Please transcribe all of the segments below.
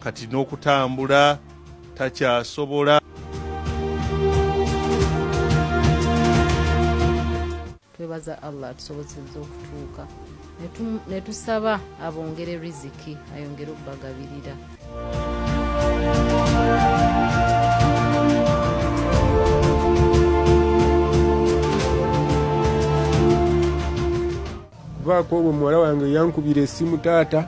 kati n'okutambula takyasobola. Twebaza Allah tusobozezza okutuuka ne tusaba abongere riziki ayongere okubagabirira. Vaako obwo muwala wange yankubira essimu taata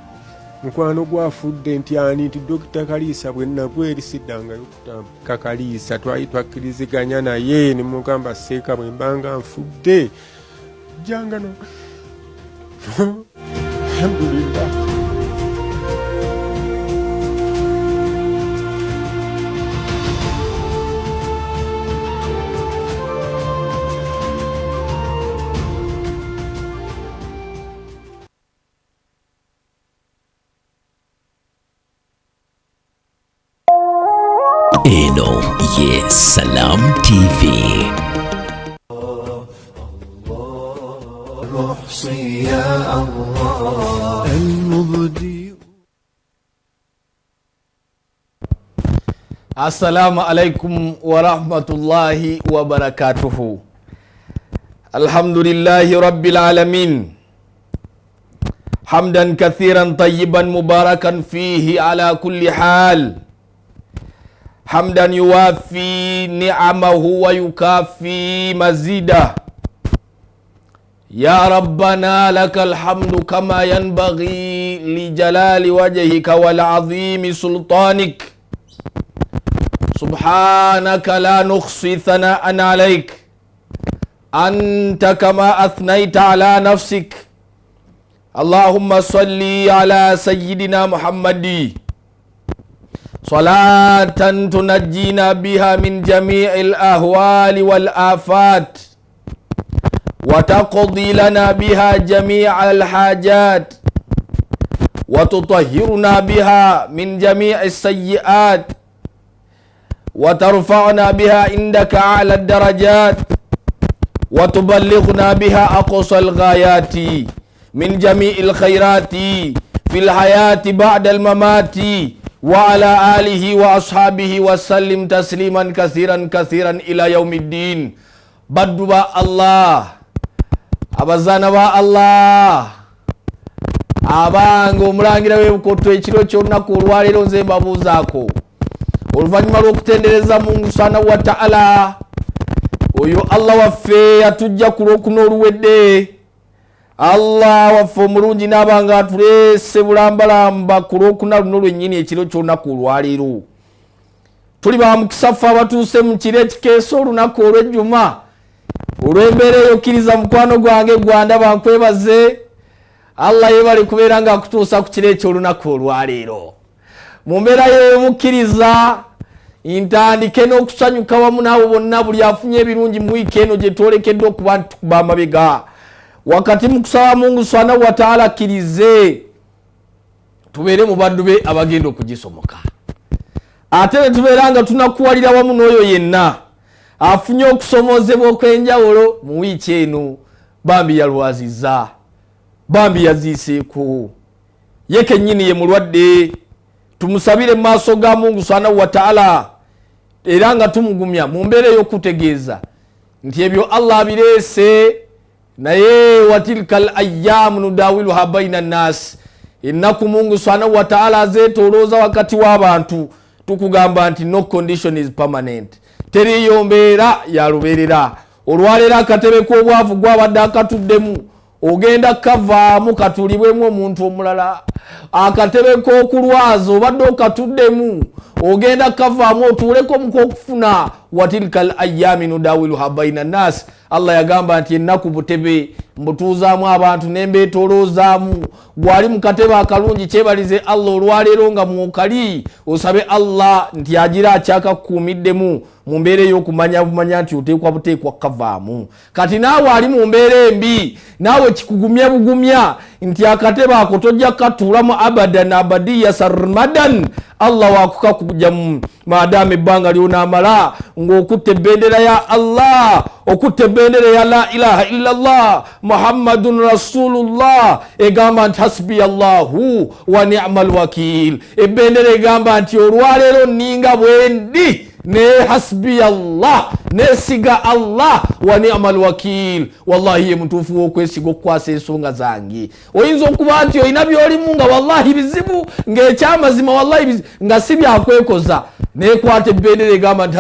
mukwano gwafudde nti ani nti Dokita Kaliisa bwe nagweri siddangayo kutambika Kaliisa twali twakkiriziganya naye ne mugamba seeka bwe mbanga nfudde jangano alhamdulillah. Eno ye Salam TV. Assalamu alaikum wa rahmatullahi wa barakatuhu. Alhamdulillahi rabbil alamin. Hamdan kathiran tayyiban mubarakan fihi ala kulli hal. حمدا يوافي نعمه ويكافي مزيده. يا ربنا لك الحمد كما ينبغي لجلال وجهك والعظيم سلطانك. سبحانك لا نخصي ثناء عليك أنت كما أثنيت على نفسك. اللهم صل على سيدنا محمد صلاة تنجينا بها من جميع الأهوال والآفات وتقضي لنا بها جميع الحاجات وتطهرنا بها من جميع السيئات وترفعنا بها عندك أعلى الدرجات وتبلغنا بها أقصى الغايات من جميع الخيرات في الحياة بعد الممات وعلى آله وأصحابه وسلم تسليما كثيرا كثيرا إلى يوم الدين. بدوا الله abazana ba Allah abange omulangira w'ebukoto ekiro ky'olunaku olwaleero nze mbabuuzaako oluvannyuma lw'okutendereza Mungu subhanahu wa ta'ala oyo Allah waffe yatujja ku lwokuna oluwedde. Allah waffe omulungi n'abanga atuleese bulambalamba ku lwokuna luno lwennyini ekiro ky'olunaku olwaleero. Tuli ba mukisa ffe abatuuse mu kiro ekikeesa olunaku olw'ejjuma olw'embeera eyokkiriza mukwano gwange gwandaba nkwebaze. Allah yeebale kubeera nga akutuusa ku kiro eky'olunaku olwaleero. Mu mbeera y'omukkiriza ntandike n'okusanyuka wamu n'abo bonna buli afunye ebirungi mu wiiki eno gye twolekedde okuba ntukuba amabega. Wakati mukusaba Mungu subhanahu wa ta'ala akkirize tubeere mu baddu be abagenda okugisomoka. Ate tubeera nga tunakuwalira wamu n'oyo yenna afunye okusomozebwa okw'enjawulo mu wiiki eno. Bambi yalwazizza, bambi yaziiseeko, ye kennyini ye mulwadde. Tumusabire mu maaso ga Mungu subhanahu wa ta'ala era nga tumugumya mu mbeera ey'okutegeeza nti ebyo Allah abireese naye watilkal ayyamu nudawiluha baina nnas. Ennaku Mungu subhanahu wa ta'ala azeetolooza wakati w'abantu. Tukugamba nti no condition is permanent. Teriyo mbeera ya lubeerera. Olwaleero akatebe k'obwavu gwabadde akatuddemu ogenda kavaamu katulibwemu omuntu omulala. Akatebe k'okulwaza obadde okatuddemu ogenda kavaamu otuuleko mukokufuna. Watilkal ayyami nudawiluha baina nnas. Allah yagamba nti ennaku butebe mbutuuzaamu abantu nembeetooloozaamu. Gwali mu katebe akalungi kyebalize Allah olwaleero nga mwokali osabe Allah nti agira akyakakuumiddemu mu mbeera ey'okumanya bumanya nti oteekwa buteekwa kavaamu. Kati naawe ali mu mbeera embi naawe kikugumya bugumya nti akatebe ako tojja katuulamu abadan abadiya sarmadan Allah wakukakuja maadamu ebbanga lyonaamala ng'okutte ebendera ya Allah okutte ebendera ya la ilaha illa Allah Muhammadun Rasulullah egamba nti hasbi Allahu wa ni'mal wakil ebendera egamba nti olwaleero ninga bwendi ne hasbi Allah nesiga Allah wa ni'mal wakil wallahi ye mutuufu w'okwesiga okukwasa ensonga zange oyinza okuba nti olina by'olimu nga wallahi bizibu ng'ekyamazima wallahi bizibu nga si byakwekoza neekwata ebendera egamba nti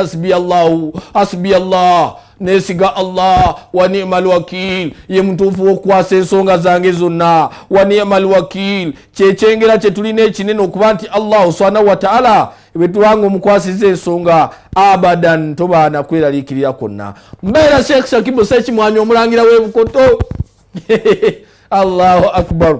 hasbi Allah nesiga Allah wa ni'mal wakil ye mutuufu w'okukwasa ensonga zange zonna wa ni'mal wakil kyekyengera kye tulina ekinene okuba nti Allah subhanahu wa ta'ala betubanga omukwasiza ensonga abadan tobaana kweraliikirira konna mbeera Sheikh Shakibu Sekimwanyi omulangira w'ebukoto Allahu akbar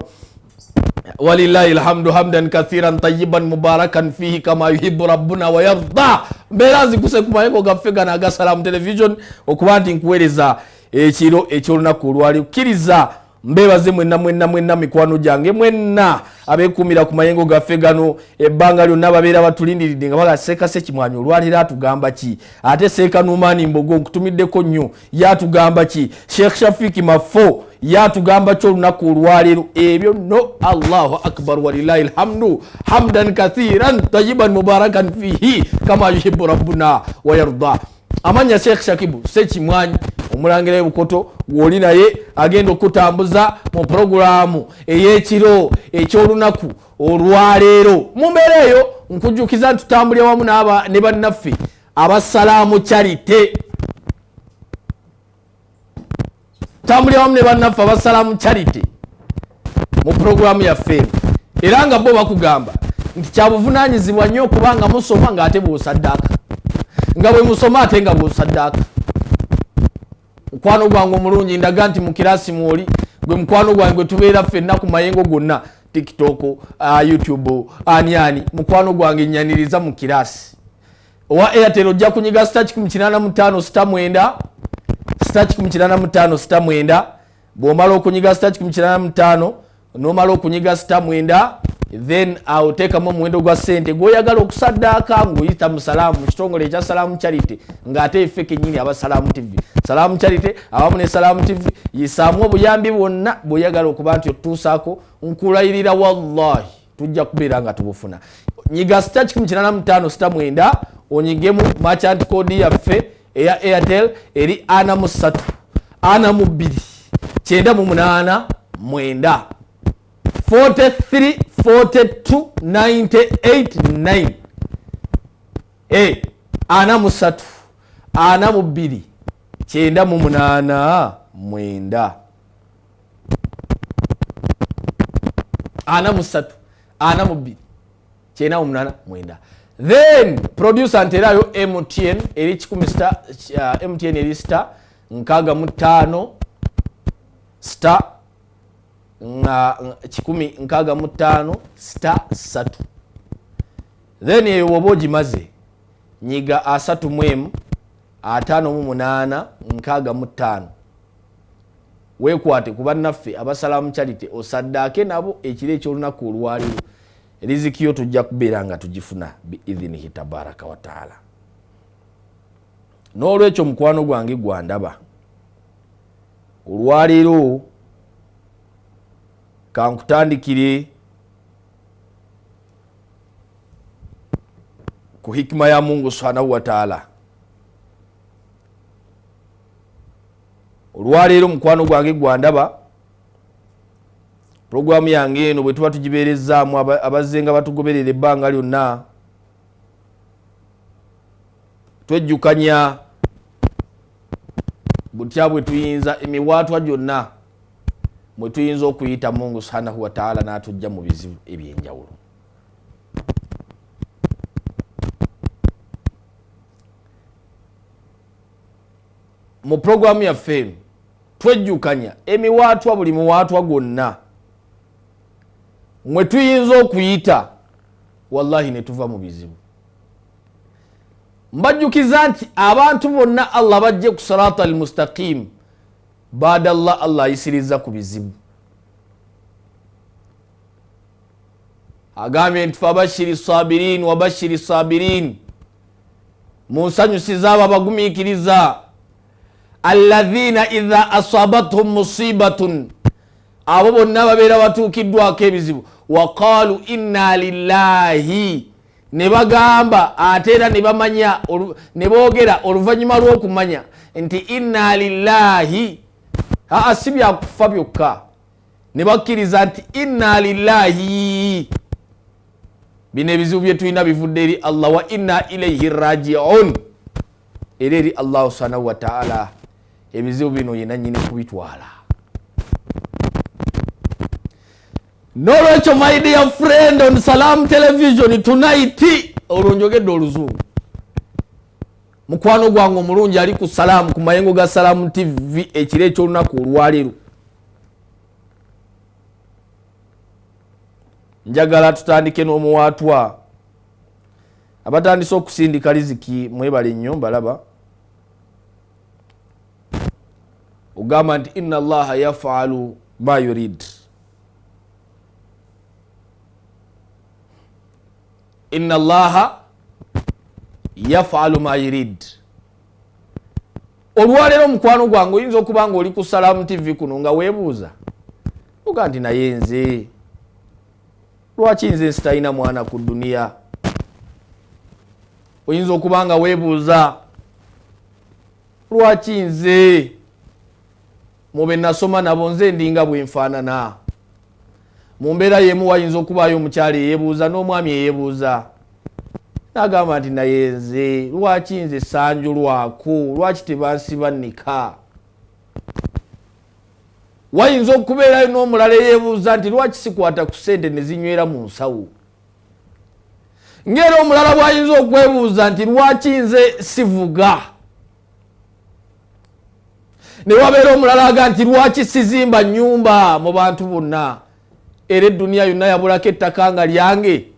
walillahi alhamdu hamdan kathiran tayyiban mubarakan fihi kama yuhibbu rabbuna wa yarda mbeera nzikuse ku mayengo gaffe gano aga Salam television okuba nti nkuweereza ekiro ekyolunaku olwali kkiriza mbebaze mwenna mikwano gyange mwenna abekumira ku mayengo gaffe gano ebbanga lyonna babeera batulindiridde nga bala Seeka Sekimwanyi olwaliro atugamba ki ate Seeka Numaani Mbogo nkutumiddeko nnyo yatugamba ki Sheikh Shafiki Mafo yatugamba ki olunaku olwaliro ebyo no Allahu akbar walillahi alhamdu hamdan kathiran tayyiban mubarakan fihi kama yuhibbu rabbuna wa yarda amanya Sheikh Shakibu Sekimwanyi omulangira w'ebukoto gw'oli naye agenda okutambuza mu programu ey'ekiro ekyolunaku olwaleero mu mbeera eyo nkujjukiza nti tutambulira wamu ne bannaffe abasalamu charity tambulira wamu ne bannaffe abasalamu charity mu programu yaffe era nga bo bakugamba nti kyabuvunaanyizibwa nnyo okubanga musoma ng'ate bw'osaddaaka nga bwe musoma ate nga bw'osaddaaka mukwano gwange omulungi ndaga nti mu kirasi mwoli gwe mukwano gwange gwe tubeera ffenna ku mayengo gonna TikTok, YouTube, ani mukwano gwange nyaniriza mu kirasi owa Airtel ojja kunyiga *85 bw'omala okunyiga *85 n'omala okunyiga *9 then awoteekamu omuwendo gwa ssente gw'oyagala okusaddaaka ng'oyita mu Salamu mu kitongole ekya Salamu Charity ng'ate effe kennyini aba Salamu TV Salamu Charity awamu ne Salamu TV yisaamu obuyambi bwonna bw'oyagala okuba nti otutuusaako nkulayirira wallahi tujja kubeera nga tubufuna nyiga *85 onyigemu merchant code yaffe eya Airtel eri 43 42 98 43 42 98 9 43 42 98 9 then producer anterayo MTN eri 10 MTN eri star 65 star 1065 star 3 then eyo woba ogimaze nyiga 3 58 65 weekwate kuba naffe abasalamu Charity osaddaake nabo ekiro ekyolunaku olwaliro riziki yo tujja kubeera nga tugifuna biidhinihi tabaraka wa taala n'olwekyo mukwano gwange gwandaba olwaliro kankutandikire ku hikima ya Mungu subhanahu wa taala olwaleero mukwano gwange gwandaba programu yange eno bwe tuba tugibeerezaamu abazze nga batugoberera ebbanga lyonna twejjukanya butya bwe tuyinza emiwaatwa gyonna mwe tuyinza okuyita Mungu subhanahu wa taala n'atujja mu bizibu ebyenjawulo mu programu yaffe twejjukanya emiwaatwa buli muwaatwa gwonna mwe tuyinza okuyita wallahi ne tuva mu bizibu mbajjukiza nti abantu bonna Allah bajje ku sirata al mustaqim baada Allah ayisiriza ku bizibu agambye nti fabashiri sabirin wabashiri sabirin, munsanyusiza abo abagumiikiriza, alladhina idha asabathum musibatun, abo bonna babeera batuukiddwako ebizibu, waqalu inna lillahi, ne bagamba ate era ne bamanya ne boogera oluvannyuma lw'okumanya nti inna lillahi, si byakufa byokka, ne bakkiriza nti inna lillahi, bino ebizibu bye tulina bivudde eri Allah, wa inna ilayhi raji'un, era eri Allah subhanahu wa ta'ala ebizibu bino yena nyini kubitwala. N'olwekyo my dear friend on Salam television tonight, olwonjogedde oluzungu, mukwano gwange omulungi ali ku Salam, ku mayengo ga Salam TV ekiro ekyolunaku olwaleero, njagala tutandike n'omuwaatwa abatandise okusindika riziki. Mwebale nnyo, mbalaba ogamba nti inna allaha yafalu ma yurid, inna allaha yafalu ma yurid. Olwaleero mukwano gwange oyinza okuba nga oli ku Salam TV kuno nga weebuuza oga nti naye nze lwaki nze sitalina mwana ku duniya? Oyinza okuba nga weebuuza lwaki nze mu be nasoma nabo nze ndinga bwenfaanana? Mu mbeera y'emu wayinza okubaayo omukyala eyeebuuza n'omwami eyeebuuza, n'agamba nti naye nze lwaki nze sanjulwako, lwaki tebansiba nnika? Wayinza okubeerayo n'omulala eyeebuuza nti lwaki sikwata ku ssente ne zinywera mu nsawo? Ng'era omulala bw'ayinza okwebuuza nti lwaki nze sivuga? Ne wabeera omulala aga nti lwaki sizimba nnyumba mu bantu bonna, era edduniya yonna yabulako ettaka nga lyange?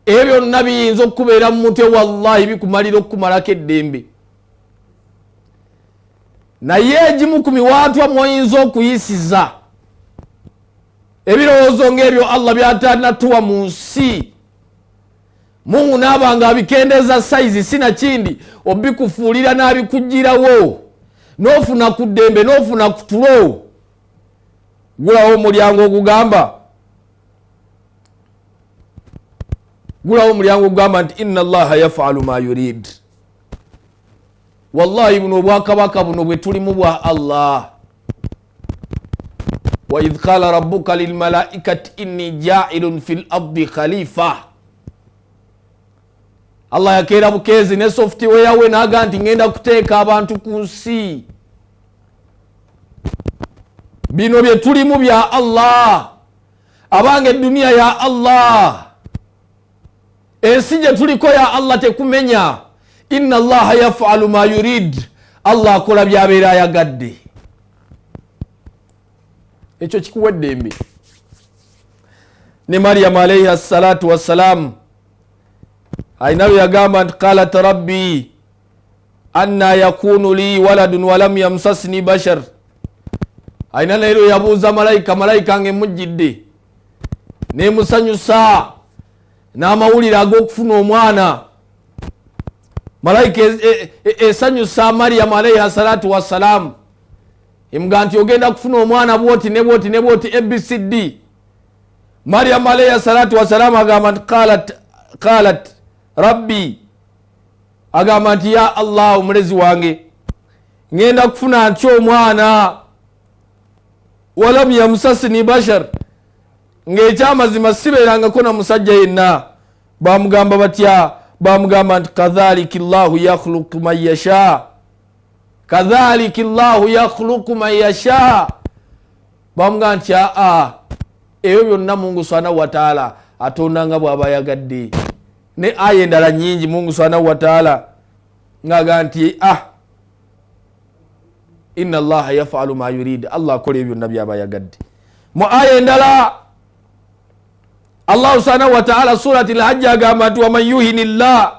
Ebyo byonna biyinza okubeera mu mutwe, wallahi bikumalira okukumalako eddembe. Naye egimu ku miwaatwa mwoyinza okuyisiza ebirowoozo ng'ebyo Allah byatanatuwa mu nsi, Mungu naaba nga abikendeeza saizi sinakindi obikufuulira n'abikugirawo, n'ofuna ku ddembe n'ofuna ku tulo. Gulawo omulyango ogugamba nti inna allaha yafalu ma yurid. Wallahi buno obwakabaka buno bwe tulimu bwa Allah. Wa idh qala rabbuka lil malaikati inni ja'ilun fil ardi khalifa. Allah yakeera bukeezi ne software we n'aga nti ngenda kuteeka abantu ku nsi. Bino bye tulimu bya Allah, abange dunia ya Allah, ensi gye tuliko ya Allah tekumenya. Inna allaha yafalu ma yurid, Allah akola byabeera ayagadde. Ekyo kikuwa eddembe. Ne Maryam alayhi salatu wassalam ayina bye yagamba nti qalat rabbi anna yakunu li waladun walam yamsasni bashar. Ayina leero yabuuza malayika ng'emujjidde nemusanyusa n'amawulire ag'okufuna omwana. Malayika esanyusa Maryam alayhi salatu wassalam emuga nti ogenda kufuna omwana bwoti ne bwoti ne bwoti ABCD. Maryam alayhi salatu wassalam agamba nti qalat rabbi, agamba nti ya Allah omulezi wange ngenda kufuna ntyo omwana walam yamsasni bashar, ng'ekyamazima sibeerangako na musajja yenna. Bamugamba batya? Bamugamba nti kadhalika llahu yakhluqu man yasha, kadhalika llahu yakhluqu man yasha. Bamugamba nti ebyo byonna Mungu subhanahu wa ta'ala atonda nga bw'aba yagadde. Ne aya endala nyingi Mungu subhanahu wa ta'ala ng'aga nti inna allaha yafalu ma yurid, Allah akola ebyo byonna by'aba yagadde. Mu aya endala Allah subhanahu wa ta'ala surati al-Hajj agamba nti waman yuhini llah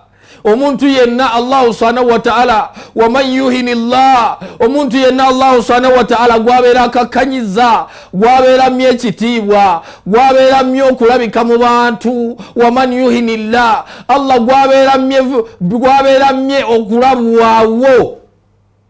omuntu yenna Allah subhanahu wa ta'ala wa man yuhinillah omuntu yenna Allah subhanahu wa ta'ala gwabera akakanyiza gwabera mye ekitiibwa gwabera mye okulabika mu bantu wa man yuhinillah Allah gwabera mye okulabwawo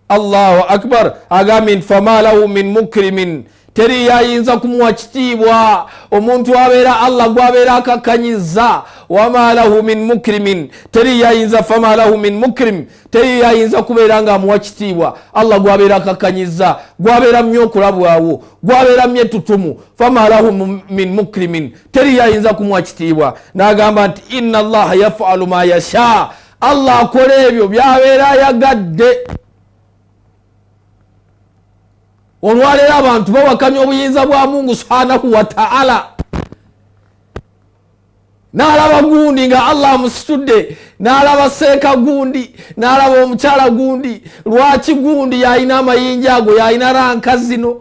Allahu akbar agambye fama lahu min mukrimin teri yayinza kumuwa kitiibwa omuntu abeera Allah gwabera akakanyiza wama lahu min mukrimin teri yayinza fama lahu min mukrim teri yayinza kubeera nga amuwa kitiibwa Allah gwabera akakanyiza gwabera mye okulabwawo gwabera mye tutumu fama lahu min mukrimin teri yayinza kumuwa kitiibwa n'agamba nti inna Allaha yafalu ma yasha Allah akola ebyo byabeera ayagadde. Olwaleero abantu bawakamya obuyinza bwa Mungu subhanahu wa ta'ala n'alaba gundi nga Allah amusitudde n'alaba seeka gundi n'alaba omukyala gundi lwaki gundi yalina amayinja ago yalina ranka zino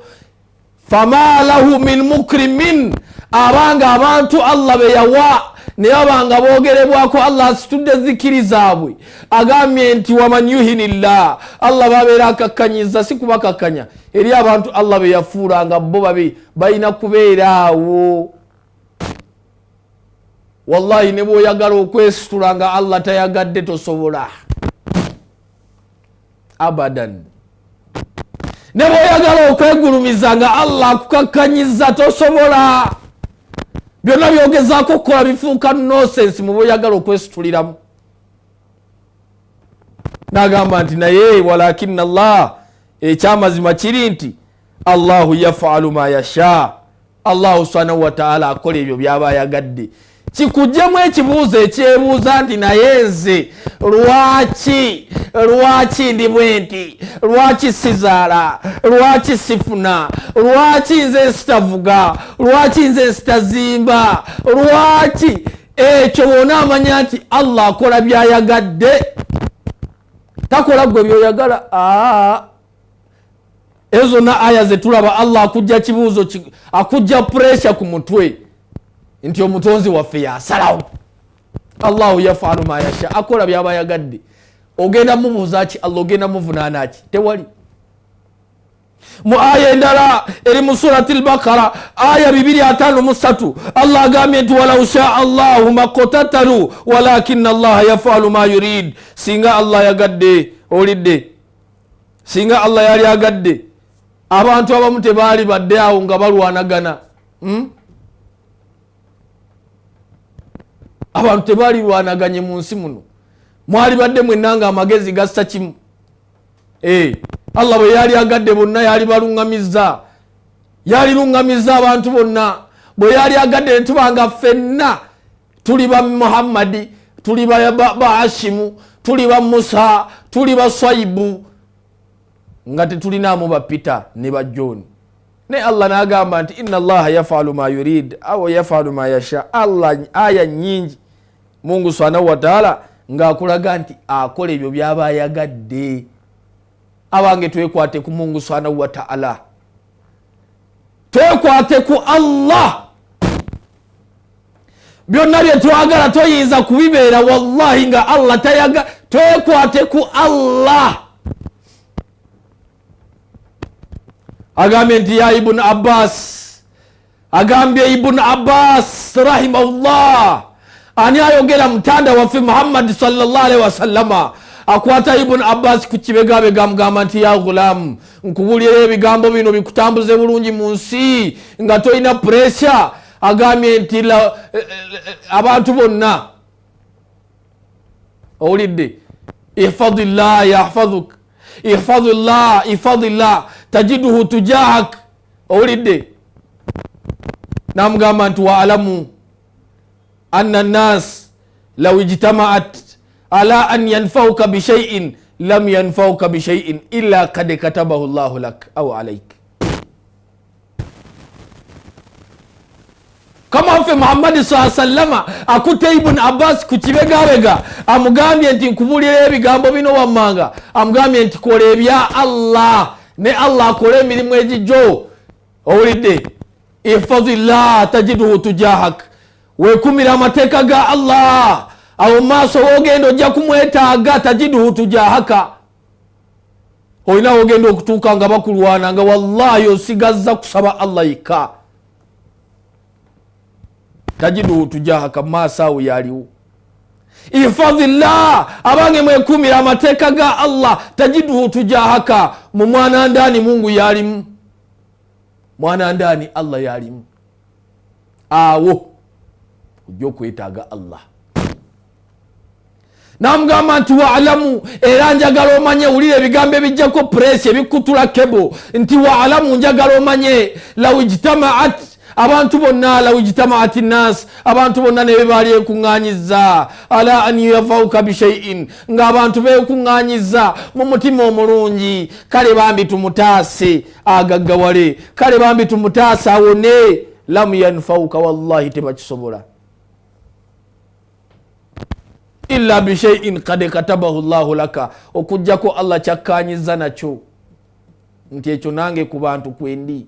fama lahu min mukrimin abanga abantu Allah be yawa naye abanga boogerebwako Allah asitudde zikiri zaabwe agambye nti waman yuhinillah Allah babeera akakkanyiza si kubakakkanya eri abantu Allah be yafuulanga bo babe balina kubeeraawo. Wallahi ne bw'oyagala okwesitula nga Allah tayagadde tosobola abadan. Ne bw'oyagala okwegulumiza nga Allah akukakkanyiza tosobola. Byonna byogezaako okukola bifuuka nonsense mu bw'oyagala okwesituliramu. N'agamba nti naye walakinna Allah ekyamazima kiri nti Allahu yafalu ma yasha Allah subhanahu wa ta'ala akola ebyo byaba ayagadde. Kikujjemu ekibuuzo ekyebuuza nti naye nze lwaki ndi bwenti lwaki sizaala lwaki sifuna lwaki nze sitavuga lwaki nze sitazimba lwaki ekyo wona amanya nti Allah akola byayagadde takola gwe byoyagala. Ezo na aya zetulaba Allah akujja kibuuzo akujja pressure ku mutwe nti omutonzi waffe yasalawo. Allahu yafalu ma yasha akola byaba yagadde. Ogenda mubuuza ki Allah ogenda muvunaana ki tewali. Mu aya endala eri mu surati al-Baqara aya 253 Allah agambye nti walau shaa Allahu maqtatalu walakinna Allah yafalu ma yurid. Singa Allah yagadde olidde singa Allah yali agadde abantu abamu tebaali badde awo nga balwanagana. Abantu tebaali lwanaganye mu nsi muno mwali badde mwenanga amagezi gassa kimu. Allah bwe yali agadde bonna yali balungamiza yali lungamiza abantu bonna bwe yali agadde netubanga ffenna tuli ba Muhammadi tuli ba Hashimu tuli ba Musa tuli ba Swaibu nga tetulinaamu ba Peter ne ba John. Ne Allah n'agamba nti inna Allah yafalu ma yurid aw yafalu ma yasha. Allah aya nyingi Mungu subhanahu wa ta'ala ng'akulaga nti akola ebyo byaba ayagadde. Abange twekwate ku Mungu subhanahu wa ta'ala twekwate ku Allah. Byonna bye twagala toyinza kubibeera wallahi nga Allah tayaga. Twekwate ku Allah. Agambye nti ya Ibn Abbas agambye Ibn Abbas rahimahullah ani ayogera mutanda waffe Muhammad sallallahu alaihi wasallama akwata Ibn Abbas ku kibegabega mugamba nti ya ghulam nkubulira ebigambo bino bikutambuze bulungi mu nsi nga toyina pressure. Agambye nti abantu bonna owulidde ihfadillah yahfadhuk ihfadillah tajiduhu tujahak. Owulidde namugamba nti wa alamu anna an-nas law ijtama'at ala an yanfauka bi shay'in lam yanfauka bi shay'in illa qad katabahu Allahu lak aw alayk. Kama mfe Muhammad sallallahu alaihi wasallam akute Ibn Abbas ku kibegabega amugambye nti nkubulira ebigambo bino wammanga amugambye nti kola ebya Allah ne Allah akola emirimu egijjo. Owulidde ihfazillah tajiduhu tujahak wekumira amateeka ga Allah awo maaso wogenda ojja kumwetaaga tajiduhu tujahaka olina wogenda okutuuka nga bakulwana nga wallahi osigazza kusaba Allah yekka tajiduhu tujahaka maaso awo yaliwo ifadhillah abange mwekumira amateeka ga Allah tajiduhu tujahaka mu mwana ndani Mungu yalimu mwana ndani Allah yalimu awo ojja okwetaaga Allah namugamba nti waalamu era njagala omanye wulira ebigambo ebijjako presi ebikutula kebo nti waalamu njagala omanye law ijtamaat abantu bonna law ijtamaat nnas abantu bonna ne bebaali ekuŋŋaanyiza ala an yafauka bishaiin ng'abantu beekuŋŋaanyiza mu mutima omulungi kale bambi tumutaase agaggawale kale bambi tumutaase awone lam yanfauka wallahi tebakisobola illa bishaiin kad katabahu llahu laka okujjako Allah kyakkaanyiza nakyo nti ekyo nange ku bantu kwendi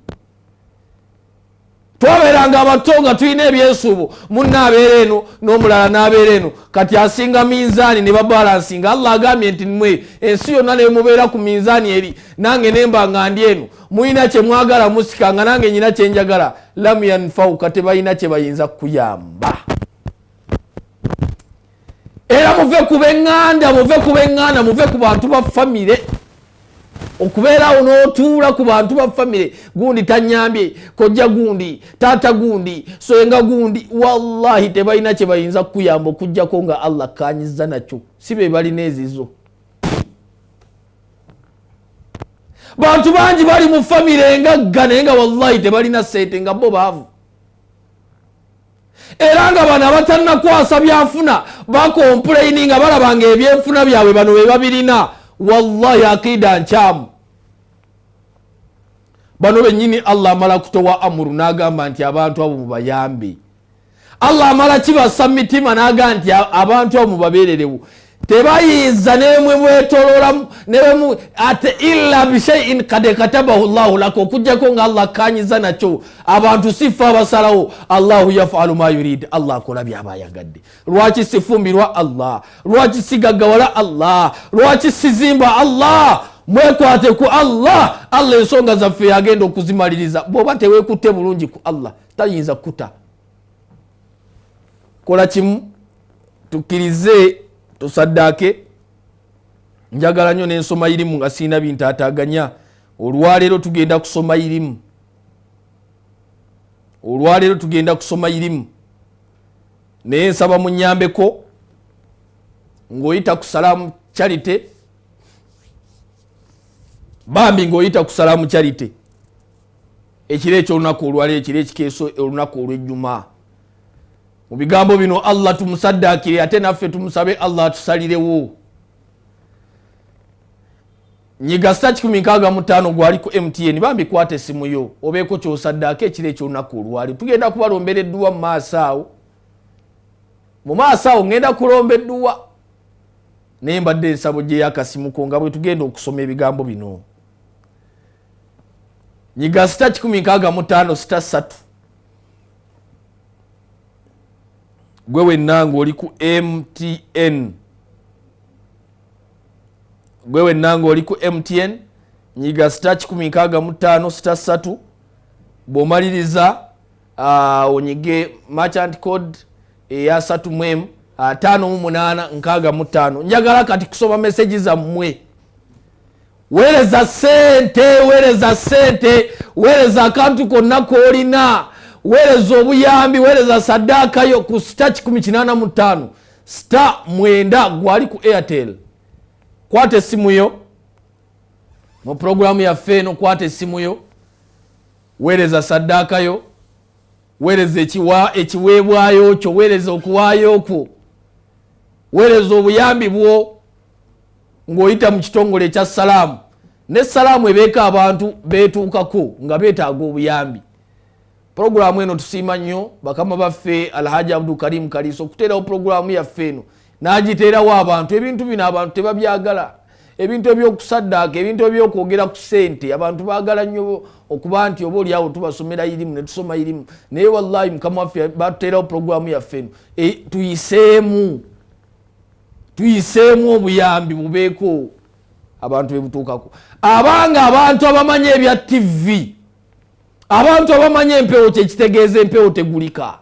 twabeeranga abato nga tulina ebyesuubo munna abeera eno n'omulala n'abeera eno kati asinga minzaani ne babalansinga Allah agambye nti mmwe ensi yonna ne mubeera ku minzaani eri nange nemba nga ndi eno mulina kye mwagala musika nga nange nyina kye njagala lam yanfauka tebalina kye bayinza kuyamba era muve kubeŋŋanda muve ku bantu ba famire okubeerawo n'otuula ku bantu ba famire gundi tanyambye kojja gundi taata gundi soyenga gundi wallahi tebalina kye bayinza kukuyamba okujjako nga Allah kanyiza nakyo si be balina ezizo bantu bangi bali mu famire nga naye nga wallahi tebalina ssente nga bo baavu era nga bano abatannakwasa byafuna bakompulayini nga balabanga ebyenfuna byabwe bano be babirina wallahi akida nkyamu bano bennyini Allah amala kutowa amuru n'agamba nti abantu abo mubayambe Allah amala kibassa mitima n'agamba nti abantu abo mubabeererewo tebayinza nemwe mwetololamu newemu ate illa bishaiin kad katabahu llahu laka okujjako nga Allah kanyiza nakyo abantu sifa abasalawo Allahu yafalu ma yurid Allah akola byaba ayagadde lwaki sifumbirwa Allah lwaki sigaggawala Allah lwaki sizimba Allah mwekwate ku Allah Allah ensonga zaffe yagenda okuzimaliriza bwoba teweekutte bulungi ku Allah tayinza kuta kola kimu tukkirize tusaddake njagala nnyo n'ensoma irimu nga sirina bintaataganya olwaleero tugenda kusoma irimu naye nsaba munyambeko ng'oyita ku Salam Charity bambi ng'oyita ku Salam Charity ekiro ekyolunaku olwaleero ekiro ekikeeso olunaku olw'ejjuma mu bigambo bino Allah tumusaddakire ate naffe tumusabe Allah atusalirewo nyiga star 165 gwali ku MTN bambi kwata essimu yo obeeko kyosaddaka ekiro ekyolunaku olwali tugenda kubalombera edduwa mu maaso awo ngenda kulomba edduwa naye mbadde ensabo gye yakasimu ko nga bwe tugenda okusoma ebigambo bino nyiga star 165 star 3 gwe wennanga oli ku MTN nyiga star 165 star 3 bw'omaliriza onyige merchant code eya 3 5865 njagala kati kusoma message zammwe weereza sente weereza akantu konna koolina weereza obuyambi weereza saddaaka yo ku star 185 star 9 gwali ku Airtel kwata essimu yo mu programu yaffe eno kwata essimu yo weereza saddaaka yo weereza ekiweebwayo kyo weereza okuwaayo kwo weereza obuyambi bwo ng'oyita mu kitongole ekya Salam ne Salam ebeeka abantu beetuukako nga beetaaga obuyambi programu eno tusiima nnyo bakama baffe Alhaji Abdul Karim Kaliso okuteerawo programu yaffe eno n'agiteerawo abantu ebintu bino abantu tebabyagala ebintu ebyokusaddaaka ebintu ebyokwogera ku ssente abantu baagala nnyo okuba nti oba oliawo tubasomera irimu ne tusoma irimu naye wallahi mukama waffe batuteerawo programu yaffe eno tuyiseemu tuyiseemu obuyambi bubeeko abantu bebutuukako abanga abantu abamanya ebya TV abantu abamanya empewo kyekitegeeza empewo tegulika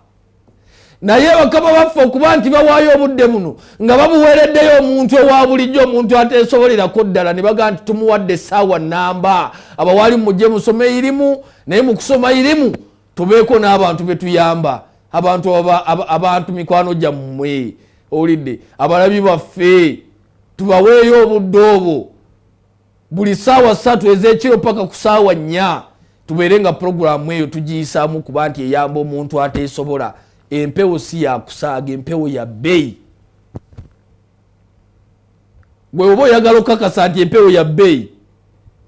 naye bakama baffe okuba nti bawaayo obudde buno nga babuweereddeyo omuntu owa bulijjo omuntu ateesobolerako ddala ne bagaa nti tumuwadde essaawa nnamba abawaali mujje musome irimu naye mu kusoma irimu tubeeko n'abantu betuyamba abantu mikwano gyammwe olidde abalabi baffe tubaweeyo obudde obwo buli ssaawa 3 ez'ekiro paka ku ssaawa 4 tubeere nga puroguramu eyo tugiyisaamu kuba nti eyamba omuntu ateesobola empewo si yakusaaga empewo ya bbeeyi gwe oba oyagala okakasa nti empewo ya bbeeyi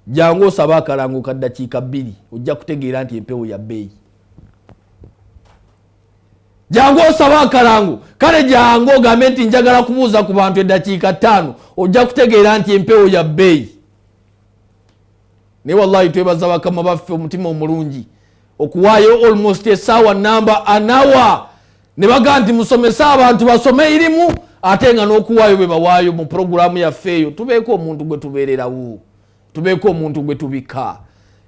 jangu osaba akalango ka ddakiika 2 ojja kutegeera nti empewo ya bbeeyi jangu osaba akalango kale jangu ogambe nti njagala kubuuza ku bantu eddakiika 5 ojja kutegeera nti empewo ya bbeeyi naye wallahi twebaza bakama baffe omutima omulungi okuwaayo almost essaawa namba anawa ne bagaa nti musomesa abantu basome irimu ate nga n'okuwaayo bwe bawaayo mu puroguramu yaffe eyo tubeeko omuntu gwe tubeererawo tubeeko omuntu gwe tubika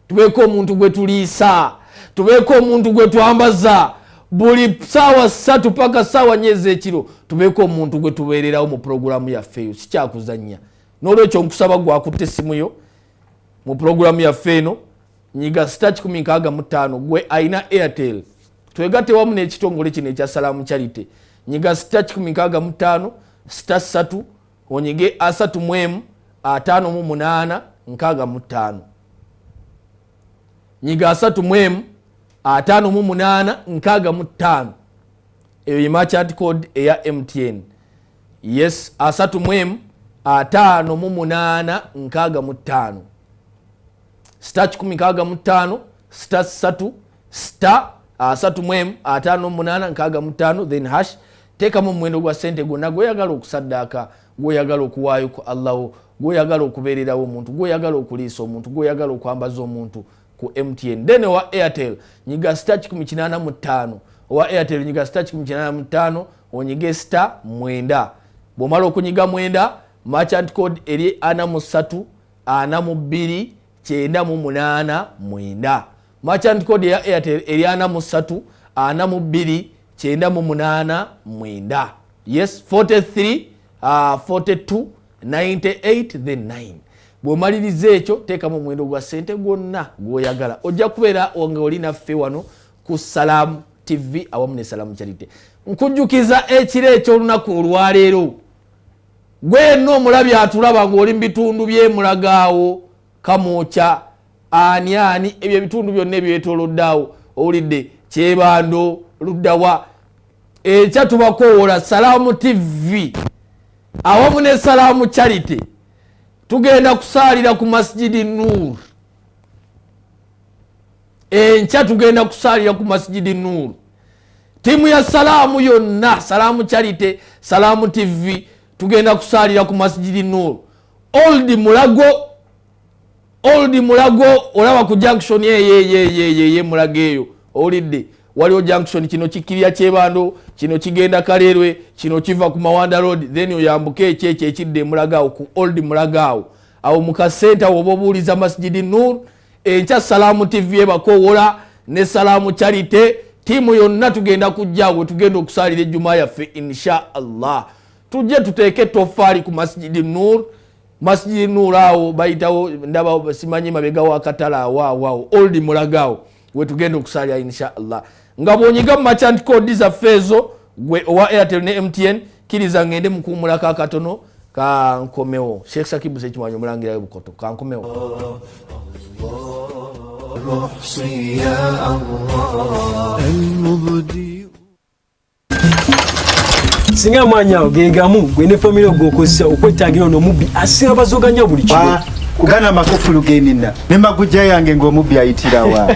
tubeeko omuntu gwe tuliisa tubeeko omuntu gwe twambaza buli ssaawa 3 paka ssaawa 4 ez'ekiro tubeeko omuntu gwe tubeererawo mu puroguramu yaffe eyo sikyakuzannya n'olwekyo nkusaba gwakutte essimu yo mu puroguramu yaffe eno nyiga *165 gwe aina Airtel twegatte wamu n'ekitongole kino ekya Salam Charity nyiga *165 *3 onyige *3 5 65 nyiga 3 5 65 eyo ye merchant code eya MTN yes 3 5 65 *165 *3 *3 then hash teekamu omuwendo gwa ssente gwonna gweyagala okusaddaaka gweyagala okuwaayo ku Allahu gweyagala okubeererawo omuntu gweyagala okuliisa omuntu gweyagala okwambaza omuntu ku MTN then owa Airtel nyiga *185 owa Airtel nyiga *185 onyige *9 bw'omala okunyiga 9 merchant code eri 43 42 9 9 merchant code ya Airtel eri 43 42 9 9 yes 43 42 98 then 9 bw'omaliriza ekyo teekamu omuwendo gwa ssente gwonna gw'oyagala ojja kubeera nga oli naffe wano ku Salam TV awamu ne Salam Charity nkujjukiza ekiro eky'olunaku olwaleero gwe yenna omulabi atulaba ng'oli mu bitundu by'emulagaawo Kamoocha ani ebyo ebitundu byonna ebyetoloddeawo owulidde Kyebando luddawa ekya tubakoowola Salam TV awamu ne Salam Charity tugenda kusaalira ku Masjidi Nur enkya tugenda kusaalira ku Masjidi Nur timu ya Salamu yonna Salam Charity Salam TV tugenda kusaalira ku Masjidi Nur Old Mulago olaba ku junction ye Mulago eyo olidde waliwo junction kino kikirya Kyebando kino kigenda Kalerwe kino kiva ku Mawanda Road then oyambuke ekyeche ekidde Mulagao ku Old Mulagao awo mu kasenta obobuuliza Masjidi Nur enkya Salam TV ebakoowola ne Salam Charity timu yonna tugenda kujjawo tugenda okusaalira ejjuma yaffe insha Allah tujje tuteeke tofaali ku Masjidi Nur Masjidi Nur awo bayitawo ndaba simanyi mabegawo akatala waawo Old Mulagao we tugenda okusaalira insha Allah nga bwonyiga mu merchant code zaffe ezo gwe owa Airtel ne MTN kiriza ngende mukuumulako akatono kankomewo Sheikh Sakibu Sekimwanyi omulangira Bukoto kankomewo singa mwanya ogegamu gwe ne family ogokozesa okwetangira n'omubbi asinga bazoganya buli kimu kugana amakofulu genina nemaguja yange ng'omubbi ayitirawa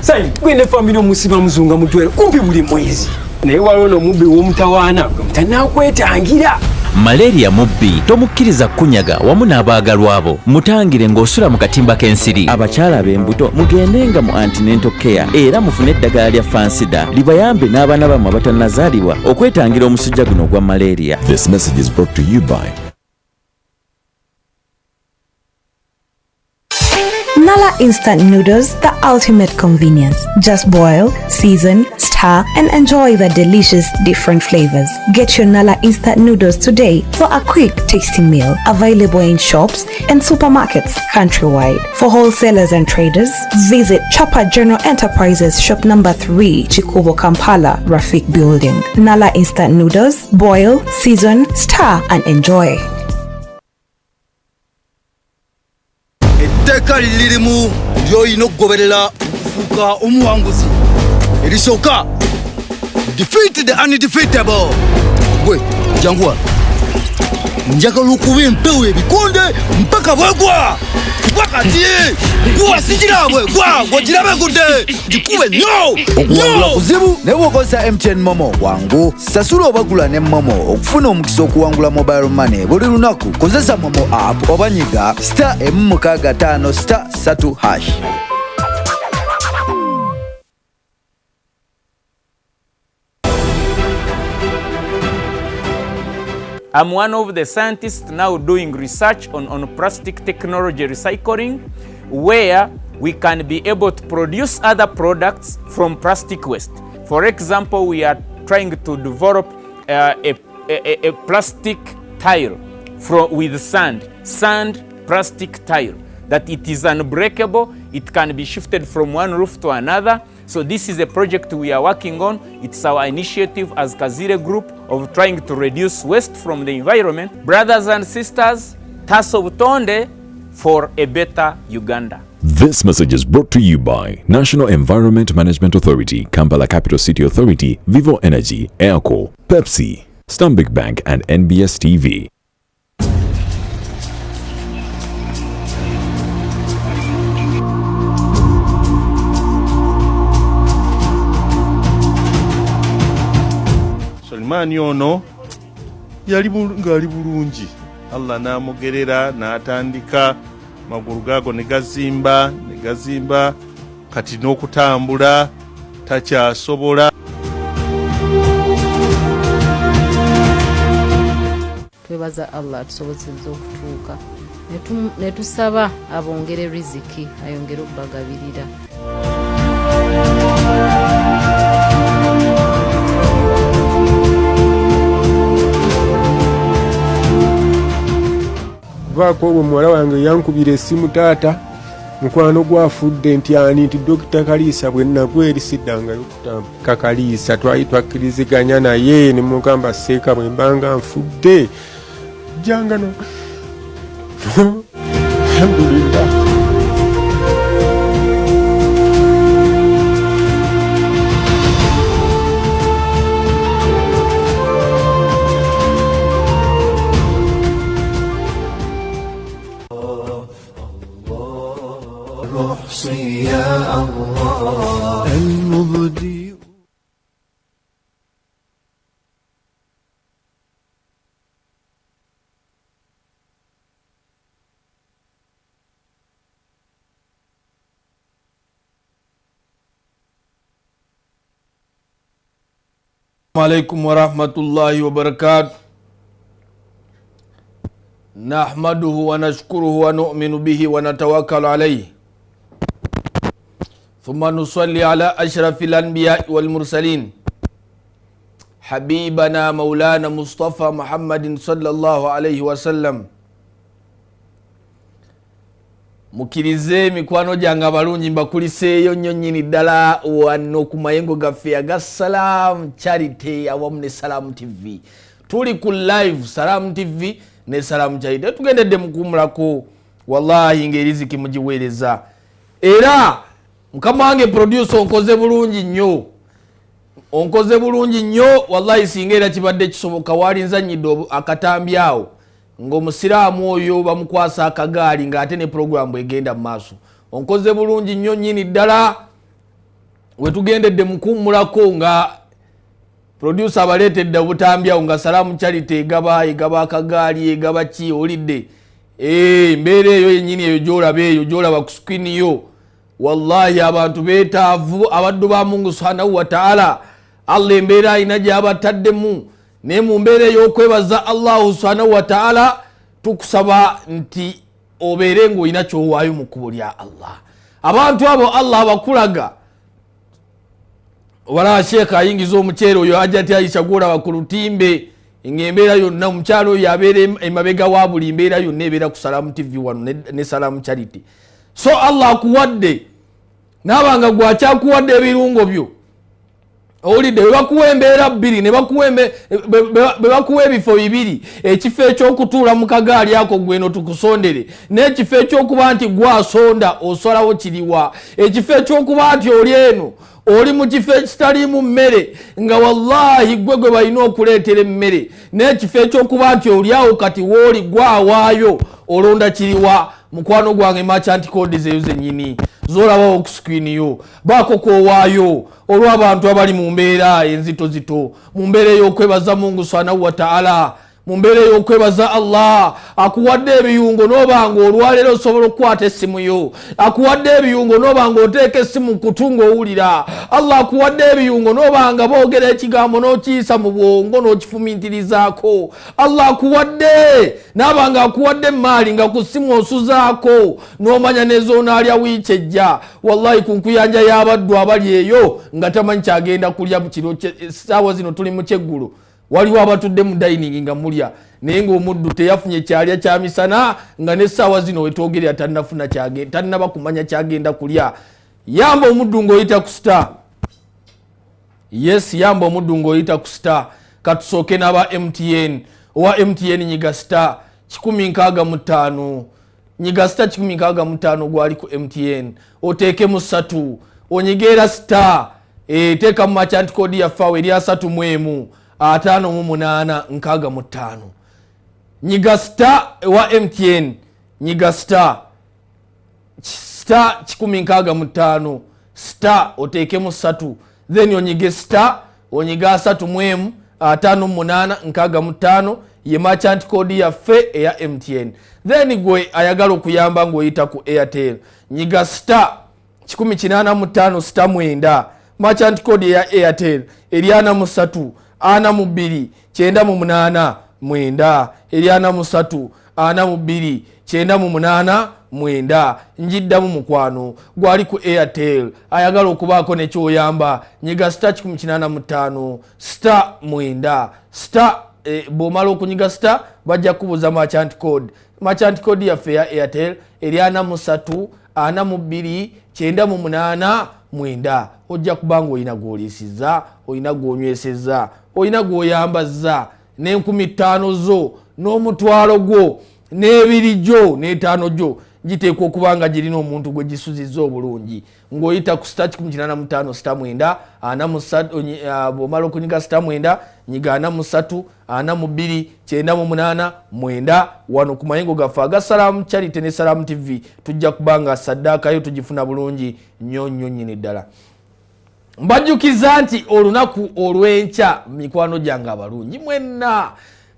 sai gwe ne family omusiba muzunga mutwere kumpi buli mwezi naye waliwo n'omubbi w'omutawaana gwe mutanakwetangira Malaria mubbi tomukkiriza kunyaga wamu n'abaagalwa abo. Mutangire ng'osula mu katimba k'ensiri. Abakyala ab'embuto mugendenga mu antenatal care era mufune eddagala lya fansida libayambe n'abaana bammwe abatannazaalibwa okwetangira omusujja guno ogwa malaria. This message is brought to you by Nala Instant Noodles, the ultimate convenience. Just boil, season, stir, and enjoy the delicious different flavors. Get your Nala Instant Noodles today for a quick, tasty meal. Available in shops and supermarkets countrywide. For wholesalers and traders, visit Chapa General Enterprises, shop number 3, Kkubo, Kampala, Rafik Building. Nala Instant Noodles, boil, season, stir, and enjoy. Etteka lirimu lyoyina okugoberera okufuuka omuwanguzi erisooka defeat the undefeatable. Gwe janguwa njagala okuba empewo ebikonde mpaka bwegwa wakati gwa sikirabwe gwa kirabe gudde gikube nnyo okuwangula kuzibu ne bw'okozesa MTN Momo wangu sasula obagula ne Momo okufuna omukisa okuwangula mobile money buli lunaku. Kozesa Momo app oba nyiga *165*3#. I'm one of the scientists now doing research on plastic technology recycling, where we can be able to produce other products from plastic waste. For example, we are trying to develop a plastic tile with sand plastic tile, that it is unbreakable, it can be shifted from one roof to another. So this is a project we are working on. It's our initiative as Kazire Group of trying to reduce waste from the environment. Brothers and sisters, taso butonde for a better Uganda. This message is brought to you by National Environment Management Authority, Kampala Capital City Authority, Vivo Energy, Airco, Pepsi, Stanbic Bank and NBS TV. Sulemani ono yali ngali bulungi, Allah n'amugerera n'atandika magulu gago ne gazimba kati n'okutambula takyasobola. Twebaza Allah atusobozesezza okutuuka ne tusaba abongere riziki ayongere okubagabirira. vaako obwo muwala wange yankubira essimu taata mukwano gwafudde nti Dokita Kaliisa bwe nagweri siddangayo kutambika Kaliisa twali twakkiriziganya naye ne mugamba seeka bwe mbanga nfudde janga no alhamdulillah. عليكم ورحمة الله وبركاته نحمده ونشكره ونؤمن به ونتوكل عليه ثم نصلي على أشرف الأنبياء والمرسلين حبيبنا مولانا مصطفى محمد صلى الله عليه وسلم. Mukirize mikwano janga balungi mbakuliseeyo nnyo nnyini ddala wano ku mayengo gaffe aga Salam Charity awamu ne Salam TV. Tuli ku live Salam TV ne Salam Charity. Tugendedde mukumulako wallahi ng'eriziki mugiweereza. Era mukama wange producer onkoze bulungi nnyo wallahi singa era kibadde kisoboka walinzanyidde akatambi awo ng'omusiraamu oyo bamukwasa akagaali ng'ate ne programu egenda mu maaso. Onkoze bulungi nnyo nnyini ddala we tugendedde mukuumulako nga producer abaletedde obutambya nga Salam Charity egaba akagaali egaba ki olidde mbeera eyo yennyini eyo gyolaba eyo gyolaba ku screen yo wallahi abantu beetaavu abaddu ba Mungu subhanahu wa ta'ala Allah embeera ayina gy'abataddemu naye mu mbeera ey'okwebaza Allah subhanahu wa ta'ala tukusaba nti obeere ng'olina kyowaayo mu kkubo lya Allah. Abantu abo Allah abakulaga wala Sheikh ayingiza omuceere oyo ajja ati Aisha gwolaba ku lutimbe ng'embeera yonna omukyalo oyo abeera emabega wa buli mbeera yonna ebeera ku Salam TV wano ne Salam Charity. So Allah akuwadde n'abanga gwakyakuwadde ebirungo byo olidde bebakuwa embeera bbiri ne bebakuwa ebifo bibiri ekifo ekyokutuula mu kagaali ako gweno tukusondere n'ekifo ekyokuba nti gwasonda osolawo kiriwa ekifo ekyokuba nti oli eno oli mu kifo ekitaliimu mmere nga wallahi gwe balina okuleetera emmere n'ekifo ekyokuba nti oliawo kati wooli gwawaayo olonda kiriwa mukwano gwange merchant codes eyo zennyini zolabawo ku screen yo baako kowaayo olw'abantu abali mu mbeera enzitozito mu mbeera ey'okwebaza Mungu subhanahu wa ta'ala mu mbeera ey'okwebaza Allah akuwadde ebiyungo n'obanga olwaleero osobola okukwata essimu yo akuwadde ebiyungo n'obanga oteeka essimu kutunga owulira Allah akuwadde ebiyungo n'obanga boogera ekigambo n'okiyisa mu bwongo n'okifumintirizaako Allah akuwadde n'abanga akuwadde maali nga ku ssimu osuzaako n'omanya n'ezoonaalya wiiki ejja wallahi ku nkuyanja y'abaddu abali eyo nga tamanyi kyagenda kulya mu kiro essaawa zino tuli mu kyeggulu waliwo abatudde mu dining nga mulya naye ng'omuddu teyafunye kyalya kya misana nga n'essaawa zino wetwogerera tannaba kumanya kyagenda kulya. Yamba omuddu ng'oyita ku star. Yes, yamba omuddu ng'oyita ku star. Katusooke n'aba MTN. Owa MTN nyiga star 165 nyiga star 165 gwali ku MTN oteeke mu 3 onyigeera star teeka mu merchant code ya fawe erya 3 586 nyiga star wa MTN nyiga star 165 star oteeke mu 3 then onyige star onyiga 3 ye merchant code ya fe eya MTN. Then gwe ayagala okuyamba ng'oyita ku Airtel nyiga star 185 star 9 merchant code ya Airtel erya 3 42 98 9 erya 3 42 98 9 njiddamu mukwano gwali ku Airtel ayagala okubaako nekyoyamba nyiga star 185 star 9 star bomala okunyiga star bajja kubuza merchant code yaffe ya Airtel erya 3 42 98 9 ojja kubanga olina gw'oliisiza olina gw'onyweseza olina gw'oyambazza n'5000 zo n'omutwalo gwo n'ebiri gyo n'etaano gyo giteekwa okubanga girina omuntu gwe gisuzizza obulungi ng'oyita ku star 185 star 9 bw'omala okunyiga star 9 nyiga 43 42 98 9 wano ku mayengo gaffe aga Salam Charity ne Salam TV tujja kubanga saddaaka yo tugifuna bulungi nnyo nnyini ddala. Mbajjukiza nti olunaku olw'enkya mikwano gyange abalungi mwenna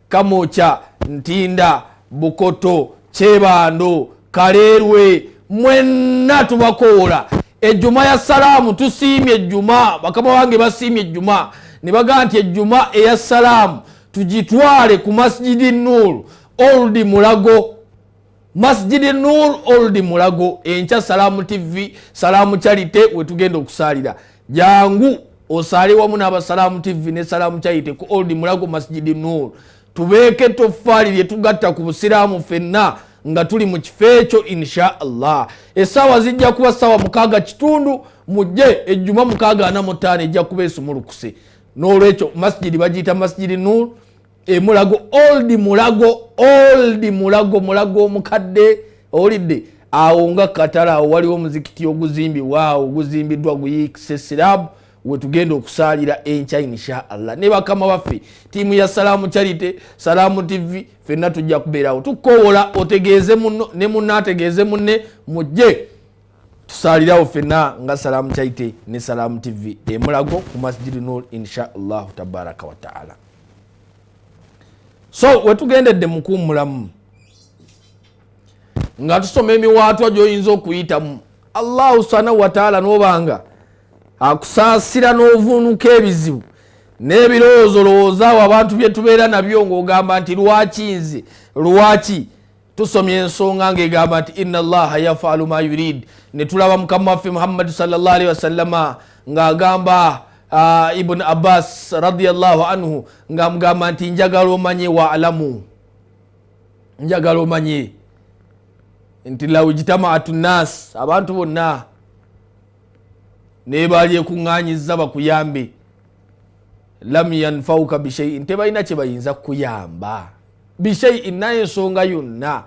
Kamoocha, Ntinda, Bukoto, Kyebando, Kaleerwe mwenna tubakoola ejjuma ya Salamu tusiimye ejjuma bakama wange basiimye ejjuma ne bagaa nti ejjuma eya Salamu tugitwale ku Masjidi Nur Old Mulago Masjidi Nur Old Mulago enkya Salam TV Salam Charity wetugenda okusaalira jangu osaale wamu n'aba Salam TV ne Salam Charity ku Old Mulago Masjidi Nur tubeeke toffaali lye tugatta ku busiraamu ffenna nga tuli mu kifo ekyo insha Allah. Essaawa zijja kuba ssaawa 6 mujje ejjuma 6:45 ejja kuba esumulukuse n'olwekyo masjidi bagiyita Masjidi Nur Mulago Mulago omukadde olidde awo nga katala awo waliwo omuzikiti oguzimbiddwa guyikise sirabu wetugenda okusaalira enkya insha Allah. Ne bakama baffe tiimu ya Salam Charity Salam TV fenna tujja kubeerawo tukoowola otegeeze munno ne munno ategeeze munne mujje tusalirawo fenna nga Salam Chaite ne Salam TV emulago ku Masjid Nur insha Allah tabaraka wa taala. So wetugendedde mukuumulamu nga tusoma emiwaatwa gy'oyinza okuyitamu Allahu subhanahu wa taala n'obanga akusaasira n'ovuunuka ebizibu n'ebirowoozo lowoozaawo abantu bye tubeera nabyo ng'ogamba nti lwaki nze lwaki tusomye ensonga ng'egamba nti inna allaha yafalu ma yurid ne tulaba mukama waffe Muhammad sallallahu alaihi wasallama ng'agamba Ibn Abbas radiyallahu anhu ng'amugamba nti njagala omanye wa alamu njagala omanye nti law ijtama'atu nnas abantu bonna ne bali ekuŋŋaanyizza bakuyambe lam yanfauka bishaiin tebalina kye bayinza kuyamba bishaiin naye ensonga yonna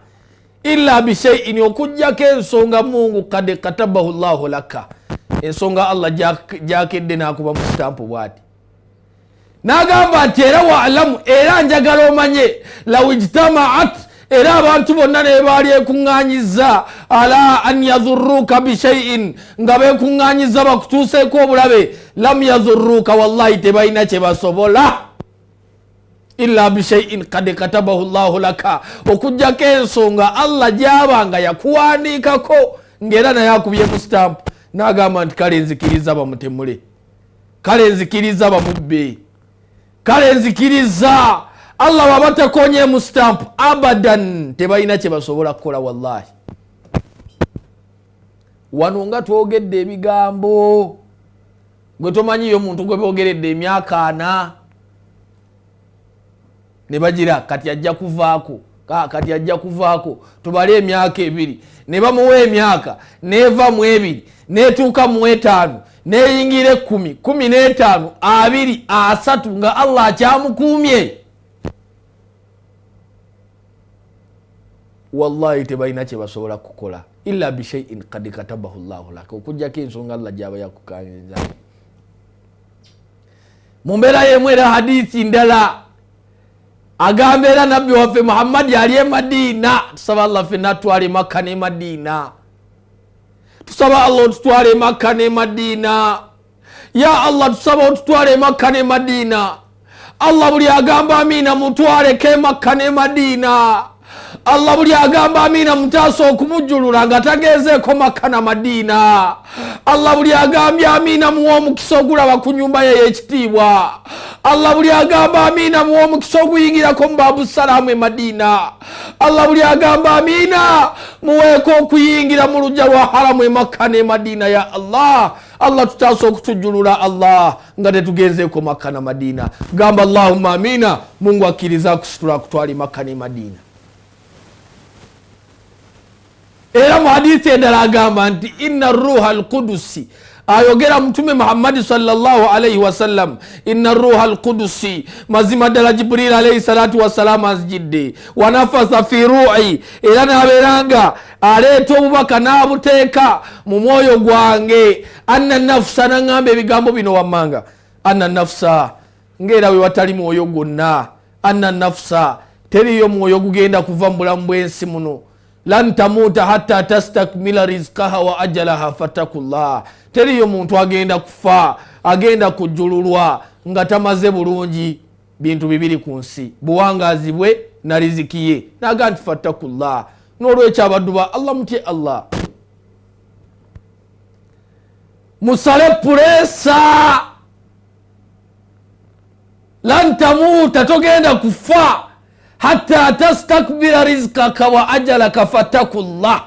illa bishaiin okujjako ensonga Mungu kade katabahu llahu laka ensonga Allah jakedde nakuba mu stampu bwati nagamba nti era waalamu era njagala omanye law ijtama'at era abantu bonna ne baali ekuŋŋaanyizza ala an yadhurruka bishaiin nga beekuŋŋaanyizza bakutuuseeko obulabe lam yadhurruka wallahi tebalina kye basobola illa bishaiin kad katabahu llahu laka okujjako ensonga Allah gyabanga yakuwandiikako ng'era naye akubyemu stampu n'agamba nti kale nzikiriza bamutemule kale nzikiriza bamubbe kale nzikiriza Allah waba takonye mu stamp abadan tebalina kye basobola kukola wallahi. Wano nga twogedde ebigambo gwe tomanyiyo omuntu gwe boogeredde emyaka 4 ne bagira kati ajja kuvaako kati ajja kuvaako tubale emyaka 2 ne bamuwa emyaka neva mu 2 netuuka mu 5 neyingire 10 15 20 3 nga Allah akyamukuumye wallahi tebalina kye basobola kukola illa bishaiin kad katabahu llahu laka okujjako ensonga Allah gyaba yakukanyiza. Mu mbeera y'emu era hadithi ndala agamba era nabbi waffe Muhammad yali e Madina tusaba Allah ffenna twale Makka ne Madina tusaba Allah otutwale Makka ne Madina ya Allah tusaba otutwale Makka ne Madina Allah buli agamba amina mutwale ke Makka ne Madina Allah buli agamba amina mutaso okumujjulula nga tagezeeko Makka na Madina Allah buli agambye amina muwa omukisa ogulaba ku nyumba ye y'ekitiibwa Allah buli agamba amina muwa omukisa oguyingirako mu babu Salamu e Madina Allah buli agamba amina muweeko okuyingira mu lujja lwa haramu e Makka ne Madina ya Allah Allah tutaso okutujjulula Allah nga tetugenzeeko Makka na Madina gamba Allahumma amina Mungu akkiriza kusitula kutwali Makka ne Madina. Era mu hadithi endala agamba nti inna ruha alqudusi ayogera mtume Muhammad sallallahu alayhi wasallam inna ruha alqudusi mazima ddala Jibril alayhi salatu wassalam azjidde wanafasa fi ruhi era naberanga aleeta obubaka n'abuteeka mu mwoyo gwange anna nafsa naŋŋamba ebigambo bino wammanga anna nafsa ng'era we watali mwoyo gwonna anna nafsa teriyo mwoyo gugenda kuva mu bulamu bw'ensi muno lan tamuta hatta tastakmila rizqaha wa ajalaha fatakullah teriyo muntu agenda kufa agenda kujululwa nga tamaze bulungi bintu bibiri ku nsi buwangazi bwe na riziki ye naga nti fatakullah n'olwekyo abaddu ba Allah mutye Allah musale puresa lan tamuta togenda kufa hatta tastakbira rizqaka wa ajalaka fatakullah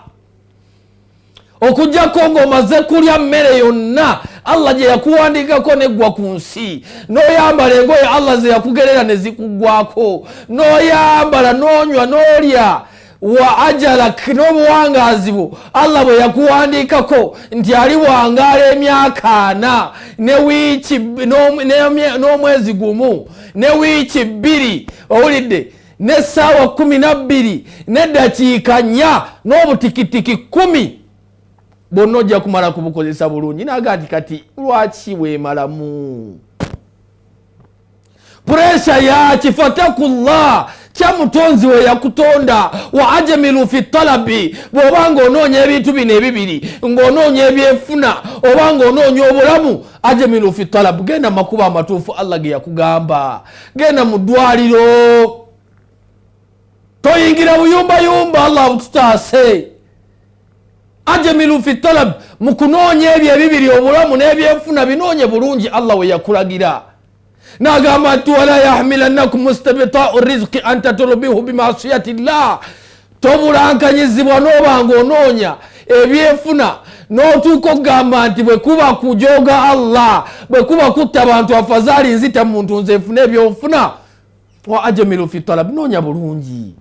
okujjako ng'omaze kulya mmere yonna Allah gye yakuwandiikako neggwa ku nsi n'oyambala engoye Allah ze yakugerera ne zikuggwako n'oyambala n'onywa n'olya wa ajalak n'obuwangaazi bwo Allah bwe yakuwandiikako nti ali wangaala emyaka 4 ne wiiki n'omwezi gumu ne wiiki 2 owulidde n'essaawa 12 n'eddakiika 4 n'obutikitiki 10 bonna ojja kumala kubukozesa bulungi naga nti kati lwaki weemalamu puresha yaki fatakullah kya mutonzi we yakutonda wa ajamilu fi talabi bw'obanga onoonya ebintu bino ebibiri ng'onoonya ebyefuna obanga onoonya obulamu ajamilu fi talab genda makuba amatuufu Allah ge yakugamba genda mu ddwaliro toyingira buyumbayumba Allah bututaase ajamilu fi talab mu kunoonya ebyo ebibiri obulamu n'ebyefuna binoonye bulungi Allah we yakulagira n'agamba nti wala yahmilannakum mustabita'u rizqi an tatlubihu bimasiyati llah tobulankanyizibwa n'obanga onoonya ebyefuna n'otuuka okugamba nti bwe kuba kujoga Allah bwe kuba kutta abantu afazaali nzita muntu nze nfuna ebyonfuna wa ajamilu fi talab noonya bulungi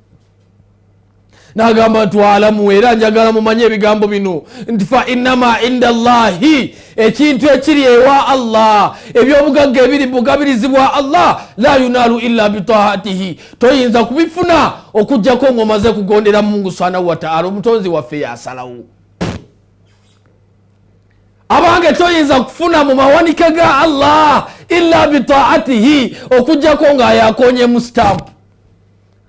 n'agamba nti waalamu era njagala mumanye ebigambo bino nti fa innama inda Allahi ekintu ekiri ewa Allah ebyobugagga ebiri bugabirizibwa Allah la yunalu illa bitaatihi toyinza kubifuna okujjako ng'omaze kugondera Mungu subhanahu wa ta'ala omutonzi waffe yasalawo abange toyinza kufuna mu mawanike ga Allah illa bitaatihi okujjako ng'ayakonye mu stamp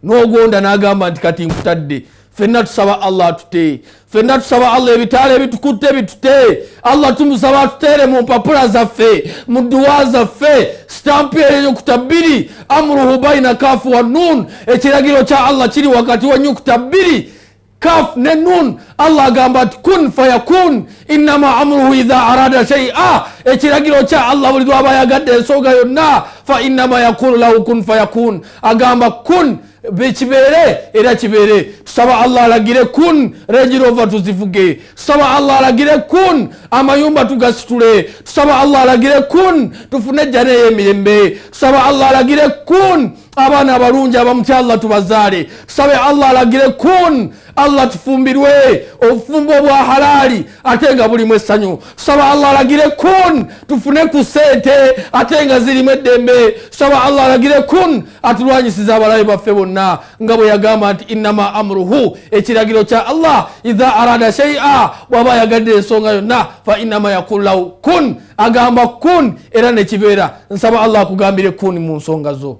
n'ogonda n'agamba nti kati nkutadde fenna tusaba Allah atute fenna tusaba Allah ebitaala ebitukutte bitute Allah tumusaba atuteere mu mpapula zaffe mu dduwa zaffe stamp ey'ennyukuta bbiri amruhu baina kafu wa nun ekiragiro kya Allah kiri wakati wa nnyukuta bbiri kaf ne nun Allah agamba ati kun fayakun innama amruhu idha arada shay'a ekiragiro kya Allah buli lwaba yagadde ensonga yonna fa innama yakulu lahu kun fayakun agamba kun bekibeere era kibeere tusaba Allah alagire kun Range Rover tuzivuge tusaba Allah alagire kun amayumba tugasitule tusaba Allah alagire kun tufune jjana y'emirembe tusaba Allah alagire kun abaana abalungi abamutya Allah tubazaale tusabe Allah alagire kun Allah tufumbirwe obufumbo obwa halali ate nga bulimu essanyu tusaba Allah alagire kun tufune ku ssente ate nga zirimu eddembe tusaba Allah alagire kun atulwanyisiza abalabe baffe bonna nga bwe yagamba nti innama amruhu ekiragiro kya Allah idha arada shay'a bw'aba yagadde ensonga yonna fa innama yaqulu lahu kun agamba kun era ne kibeera nsaba Allah akugambire kun mu nsonga zo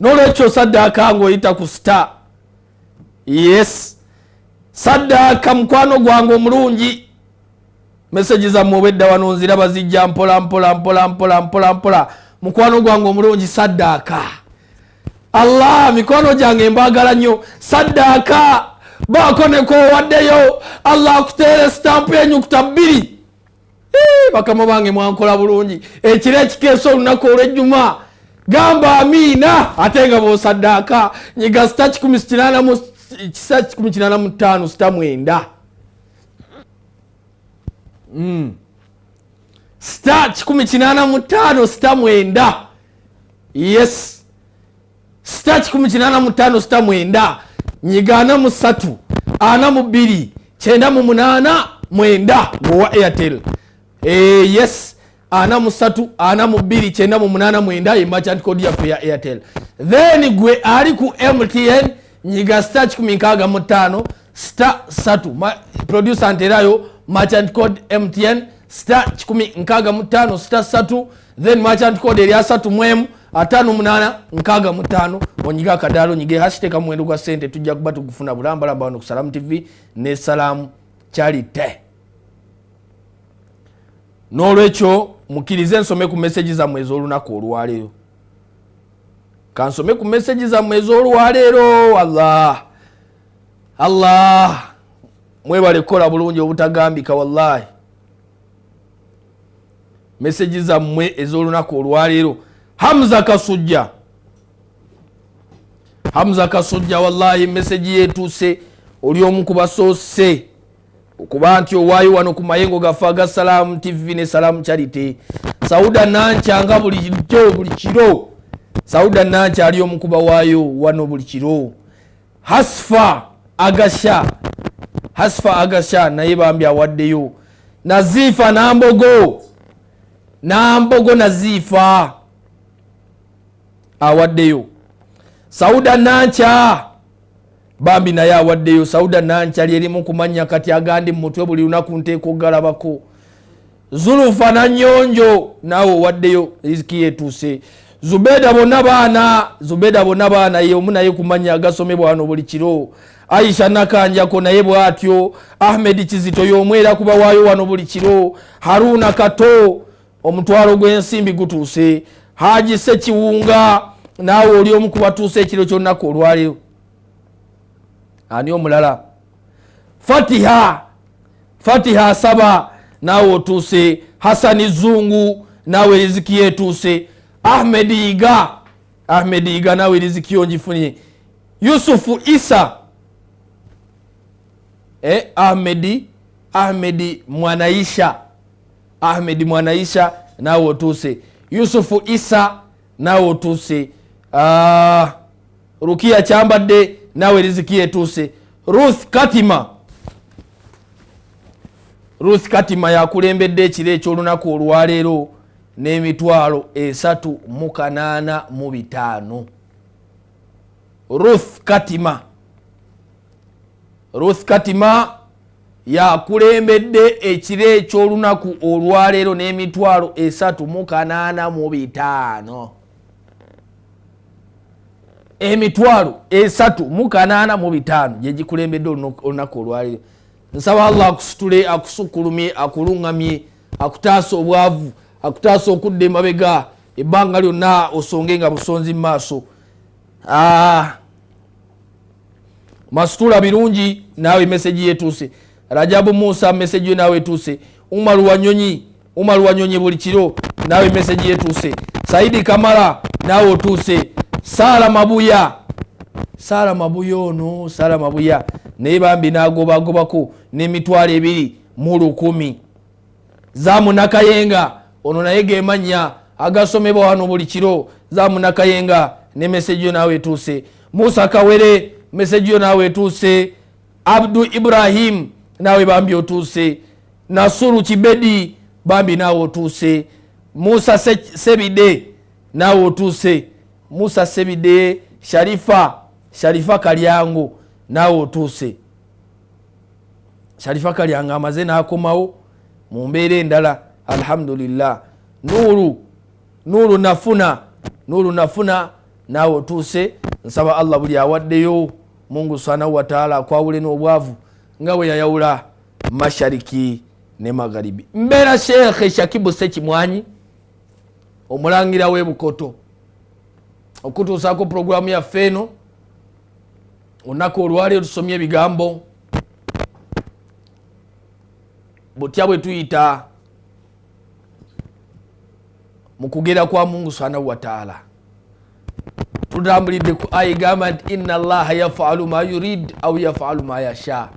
n'olwekyo saddaaka ng'oyita ku star yes saddaaka mukwano gwange omulungi meseji zammwe obwedda wano nziraba zijja mpola mpola mpola mpola mpola mpola mukwano gwange omulungi saddaaka Allah mikono gyange mbaagala nnyo saddaaka baako ne koowaddeyo Allah akuteere stampu y'ennyukuta bbiri bakama bange mwankola bulungi ekiro ekikeesa olunaku olw'ejjuma gamba amiina ate nga bw'osaddaaka nyiga sita 185 sita mwenda sita 185 sita mwenda yes sita 185 sita mwenda nyiga 43 42 98 mwenda ng'owa Airtel yes 43 42 98 mwenda ye merchant code yaffe ya Airtel then gwe ali ku MTN nyiga star 165 star 3 producer anterayo merchant code MTN star 165 star 3 then merchant code eri 3 mwemu 5865 onyiga akadalo nyige hashtag mwendo gwa sente tujja kuba tugufuna bulambalamba wano ku Salam TV ne Salam Charity n'olwekyo mukirize nsome ku message zammwe ez'olunaku olwaleero kansome ku message zammwe ez'olwaleero Allah mwebale kukola bulungi obutagambika wallahi message zammwe ez'olunaku olwaleero Hamza Kasujja wallahi message yetuuse oli omu kubasoose okuba nti owaayo wano ku mayengo gaffe aga Salam TV ne Salam Charity Sauda Nankyanga buli kiro Sauda Nankya ali omu kuba waayo wano buli kiro Hasfa Agasha naye bambi awaddeyo Nazifa Nambogo Nazifa awaddeyo Sauda Nankya bambi naye awaddeyo Sauda Nankya lyerimu kumanya kati agandi mutwe buli lunaku nteeko galabako Zulufa na Nyonjo nawe waddeyo riziki yetuuse Zubeda bonna baana ye omu naye kumanya agasomebwa wano buli kiro. Aisha Nakanjako naye bw'atyo. Ahmed Kizito y'omwera kuba Waayo wano buli kiro. Haruna Kato omutwalo gw'ensimbi gutuuse. Haji Sekiwunga naawe oli omu ku batuuse ekiro ky'olunaku olwaleero. Ani omulala? Fatiha Saba naawe otuuse. Hasani Zungu naawe riziki yetuuse. Ahmed Iga naawe riziki ongifunye. Yusufu Isa Ahmed Mwanaisha naawe otuuse. Yusufu Isa naawe otuuse. Rukia Kyambadde naawe riziki yetuuse. Ruth Katima yakulembedde ekiro eky'olunaku olwaleero n'emitwalo 385. Ruth Katima yakulembedde ekiro eky'olunaku olwaleero n'emitwalo 385. Emitwalo 385 gye gikulembedde olunaku olwaleero. Nsaba Allah akusitule, akusukkulumye, akulungamye, akutaasa obwavu, akutaasa okudda emabega, ebbanga lyonna osonge nga busonzi mu maaso. Masitula Birungi naawe meseji yetuuse. Rajabu Musa meseji naawe etuuse. Umar Wanyonyi buli kiro naawe meseji yetuuse. Saidi Kamara naawe otuuse. Sala Mabuya naye bambi n'agobagobako n'emitwalo 210. Zaamu Nakayenga ono naye gemanya agasomebwa wano buli kiro. Zaamu Nakayenga ne meseji yo naawe etuuse. Musa Kawere meseji yo naawe etuuse. Abdu Ibrahim naawe bambi otuuse. Nasuru Kibedi bambi naawe otuuse. Musa Sebide naawe otuuse. Musa Sebide. Sharifa Kalyango naawe otuuse. Sharifa Kalyango amaze n'akomawo mu mbeera endala. Alhamdulillah. Nuru Nafuna naawe otuuse. Nsaba Allah buli awaddeyo Mungu subhanahu wa ta'ala akwawule n'obwavu nga bwe yayawula mashariki ne magharibi. Mbeera Sheikh Shakibu Sekimwanyi omulangira w'ebukoto okutuusaako programu yaffe eno. Olunaku olwaleero tusomye ebigambo butya bwe tuyita mu kugera kwa Mungu subhanahu wa ta'ala. Tutambulidde ku aya egamba nti inna Allaha yafalu ma yurid au yafalu ma yasha.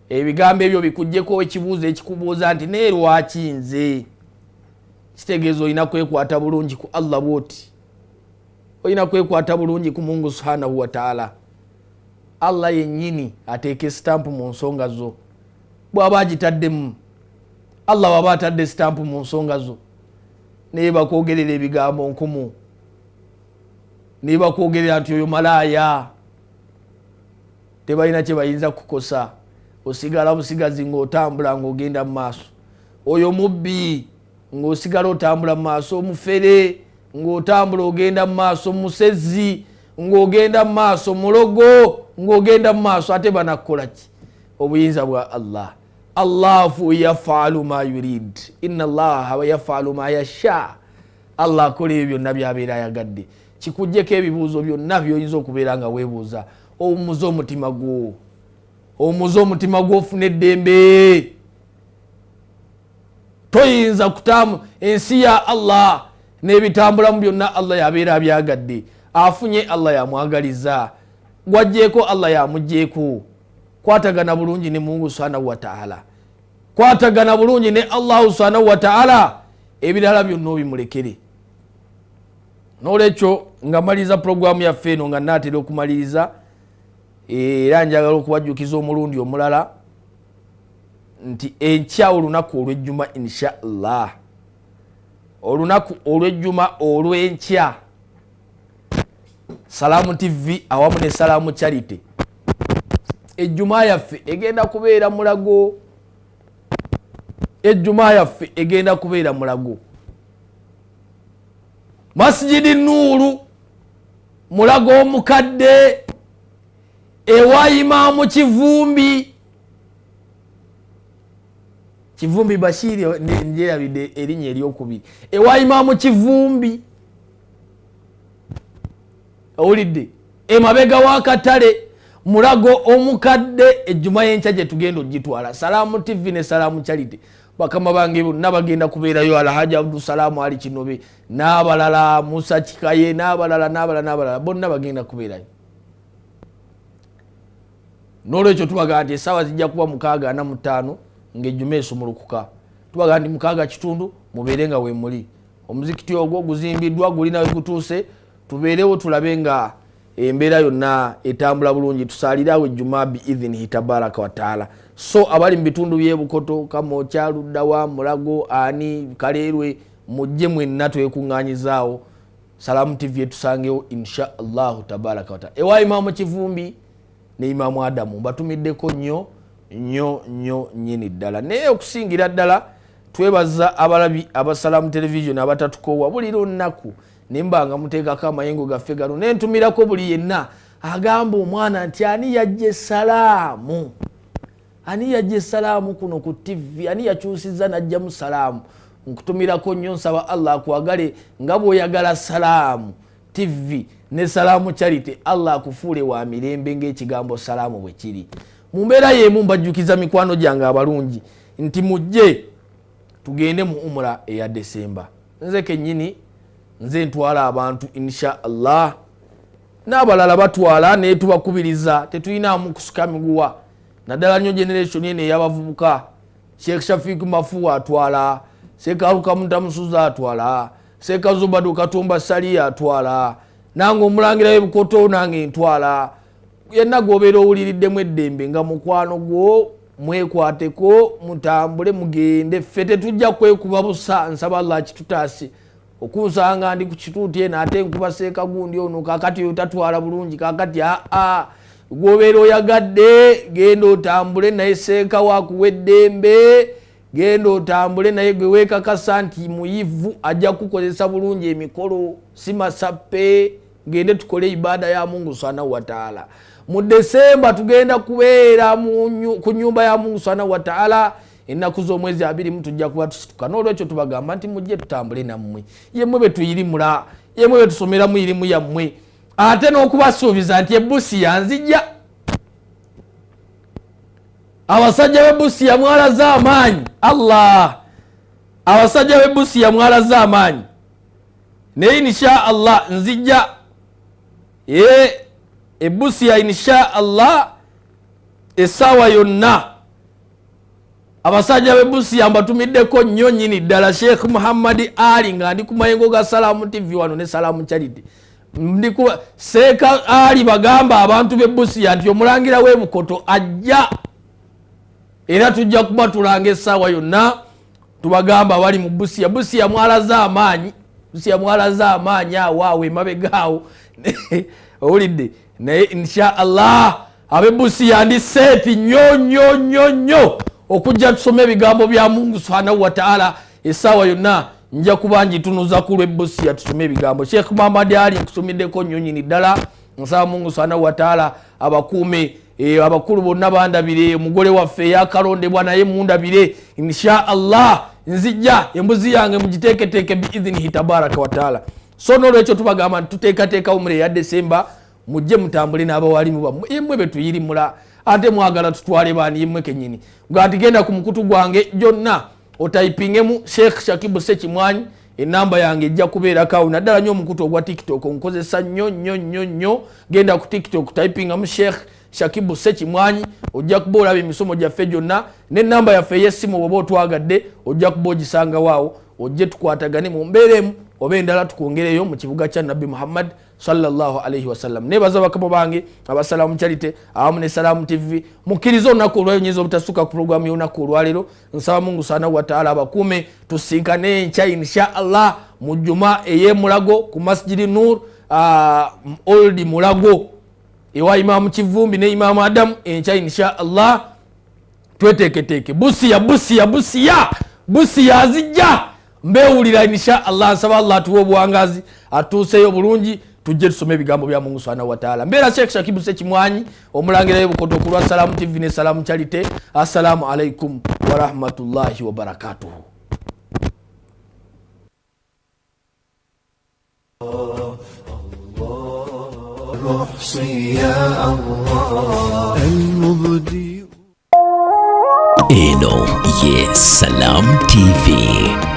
Ebigambo ebyo bikuggyeko ekibuuzo ekikubuuza nti naye lwaki nze? Kitegeeza olina kwekwata bulungi ku Allah bwoti. Olina kwekwata bulungi ku Mungu subhanahu wa ta'ala. Allah yennyini ateeke stampu mu nsonga zo. Bw'aba agitaddemu, Allah bw'aba atadde stampu mu nsonga zo, naye bakwogerera ebigambo nkumu. Naye bakwogerera nti oyo malaaya. Tebalina kye bayinza kukosa. Osigala busigazi ng'otambula ng'ogenda mu maaso. Oyo mubbi ng'osigala otambula mu maaso. Omufere ng'otambula ogenda mu maaso. Musezi ng'ogenda mu maaso. Mulogo ng'ogenda mu maaso. Ate banakukola ki? Obuyinza bwa Allah. Allahu yafalu ma yurid. Inna Allaha yafalu ma yasha. Allah akola ebyo byonna by'abeera ayagadde. Kikuggyeko ebibuuzo byonna by'oyinza okubeera nga weebuuza. Owumuze omutima gwo. Owumuze omutima gwo ofune eddembe. Toyinza kutamu ensi ya Allah n'ebitambulamu byonna Allah yabeera abyagadde. Afunye Allah yamwagaliza. Gwajjeeko Allah yamugjeeko. Kwatagana bulungi ne Mungu subhanahu wa ta'ala. Kwatagana bulungi ne Allah subhanahu wa ta'ala. Ebirala byonna obimulekere. N'olwekyo nga maliza programu yaffe eno nga naatera okumaliriza, era njagala okubajjukiza omulundi omulala nti enkya olunaku olw'ejjuma insha Allah. Olunaku olw'ejjuma olw'enkya Salamu TV awamu ne Salamu Charity ejjuma yaffe egenda kubeera mulago. Ejjuma yaffe egenda kubeera mulago. Masjidi Nuru Mulago omukadde ewa Imamu Kivumbi Bashiri njerabidde erinnya eryokubiri ewa Imamu Kivumbi owulidde emabega w'akatale Mulago omukadde ejjuma y'enkya gye tugenda ogitwala Salamu TV ne Salamu Charity bakama bange bonna bagenda kubeerayo Alhaji Abdul Salamu ali Kinobe n'abalala Musa Kikaye n'abalala bonna bagenda kubeerayo. N'olwekyo tubaga nti essaawa zijja kuba 65 ng'ejjuma esumulukuka tubaga nti 6 mubeere nga we muli omuzikiti ogwo guzimbiddwa gulina we gutuuse tubeerewo tulabe nga embeera yonna etambula bulungi tusaalirawo ejjuma biidhinihi tabaraka wa taala. So abali mu bitundu by'ebukoto Kamokya Luddawa Mulago ani Kaleerwe mujje mwenna twekuŋŋaanyizaawo Salamu TV etusangewo insha Allahu tabaraka wa taala. Ewa Imamu Kivumbi ne Imamu Adamu mbatumiddeko nnyo nnyini ddala naye okusingira ddala twebaza abalabi aba Salamu Television abatatukowa buli lunaku nimbanga muteekako amayengo gaffe gano nentumirako buli yenna agamba omwana nti ani yajje Salaamu kuno ku TV ani yakyusizza najjamu Salaamu nkutumirako nnyo nsaba Allah akwagale nga bw'oyagala Salamu TV ne Salamu Charity Allah akufuule wa mirembe ng'ekigambo Salaamu bwe kiri mu mbeera y'emu mbajjukiza mikwano gyange abalungi nti mujje tugende mu umra eya Desemba nze kennyini nze ntwala abantu insha Allah n'abalala batwala naye tubakubiriza tetulinamu kusuka miguwa naddala nnyo generation eno ey'abavubuka Sheikh Shafiq Mafuwa atwala Sheikh Aluka Mutamusuza atwala Sheikh Zubadu Katumba Sali atwala nange omulangira w'ebukoto nange ntwala yenna gwobeera owuliriddemu eddembe nga mukwano gwo mwekwateko mutambule mugende ffe tetujja kwekuba busa nsaba Allah kitutaase okunsanga ndi ku kituuti eno ate nkuba seeka gundi ono kakati oyo tatwala bulungi kakati gwobeera oyagadde genda otambule naye seeka wakuwa eddembe genda otambule naye gwe weekakasa nti muyivu ajja kukozesa bulungi emikolo si masappe gende tukole ibada ya Mungu subhanahu wa ta'ala. Mu Desemba tugenda kubeera ku nyumba ya Mungu subhanahu wa ta'ala ennaku z'omwezi 2 tujja kuba tusituka n'olwekyo tubagamba nti mujje tutambule nammwe yemmwe be tuyirimula yemmwe be tusomeramu irimu yammwe ate n'okubasuubiza nti ebbusi yanzijja abasajja b'ebbusi yamwalaze amaanyi Allah abasajja b'ebbusi yamwalaze amaanyi naye insha Allah nzijja ebbusi ya insha Allah essaawa yonna abasajja b'ebbusi mbatumiddeko nnyo nnyini ddala Sheikh Muhammad Ali nga ndi ku mayengo ga Salamu TV wano ne Salamu Charity ndikuba Seeka Ali bagamba abantu b'ebbusi nti omulangira w'ebukoto ajja era tujja kuba tulanga essaawa yonna tubagamba bali mu busi yamwalaze amaanyi awo emabegaawo owulidde naye insha Allah ab'ebbusi ndi seeti nnyo okujja tusome ebigambo bya Mungu subhanahu wa ta'ala essaawa yonna nja kuba njitunuza ku lw'ebbusi tusome ebigambo Sheikh Muhammad Ali nkutumiddeko nnyo nnyini ddala nsaba Mungu subhanahu wa ta'ala abakuume abakulu bonna bandabire omugole waffe yakalondebwa naye mundabire insha Allah nzijja embuzi yange mugiteeketeeke biidhinihi tabaraka wa taala. So n'olwekyo tubagamba tuteekateeka umre ya Desemba mujje mutambule n'abawalimu bammwe yemmwe be tuyirimula ate mwagala tutwale baani yemmwe kennyini ngati genda ku mukutu gwange gyonna otaipingemu Sheikh Shakibu Sekimwanyi enamba yange ejja kubeera kawo naddala nnyo omukutu ogwa TikTok onkozesa nnyo genda ku TikTok typingamu Sheikh Shakibu Sekimwanyi ojja kuba olaba emisomo gyaffe gyonna n'ennamba yaffe ey'essimu bw'oba otwagadde ojja kuba ogisanga waawo ojje tukwatagane mu mbeeremu oba endala tukwongereyo mu kibuga kya Nabbi Muhammad sallallahu alayhi wasallam. Nebaza bakabo bange aba Salamu Charity awamu ne Salamu TV mukkiriza olunaku olwayo nyiza obutasuka ku programu y'olunaku olwaleero nsaba Mungu subhanahu wa ta'ala abakuume tusinkane enkya insha Allah mu juma ey'emulago ku Masjidi Nur Old Mulago ewa Imamu Kivumbi ne Imamu Adamu enkya insha Allah tweteeketeeke busiya azijja mbewulira insha Allah nsaba Allah tuwe obuwangazi atuuseyo bulungi tujje tusome ebigambo bya Mungu Subhanahu wa Ta'ala. Mbeera Sheikh Shakibu Sekimwanyi omulangira y'Obukoto ku lwa Salam TV ne Salam Charity. Assalamu alaikum wa rahmatullahi wa barakatuh. Eno ye Salam TV.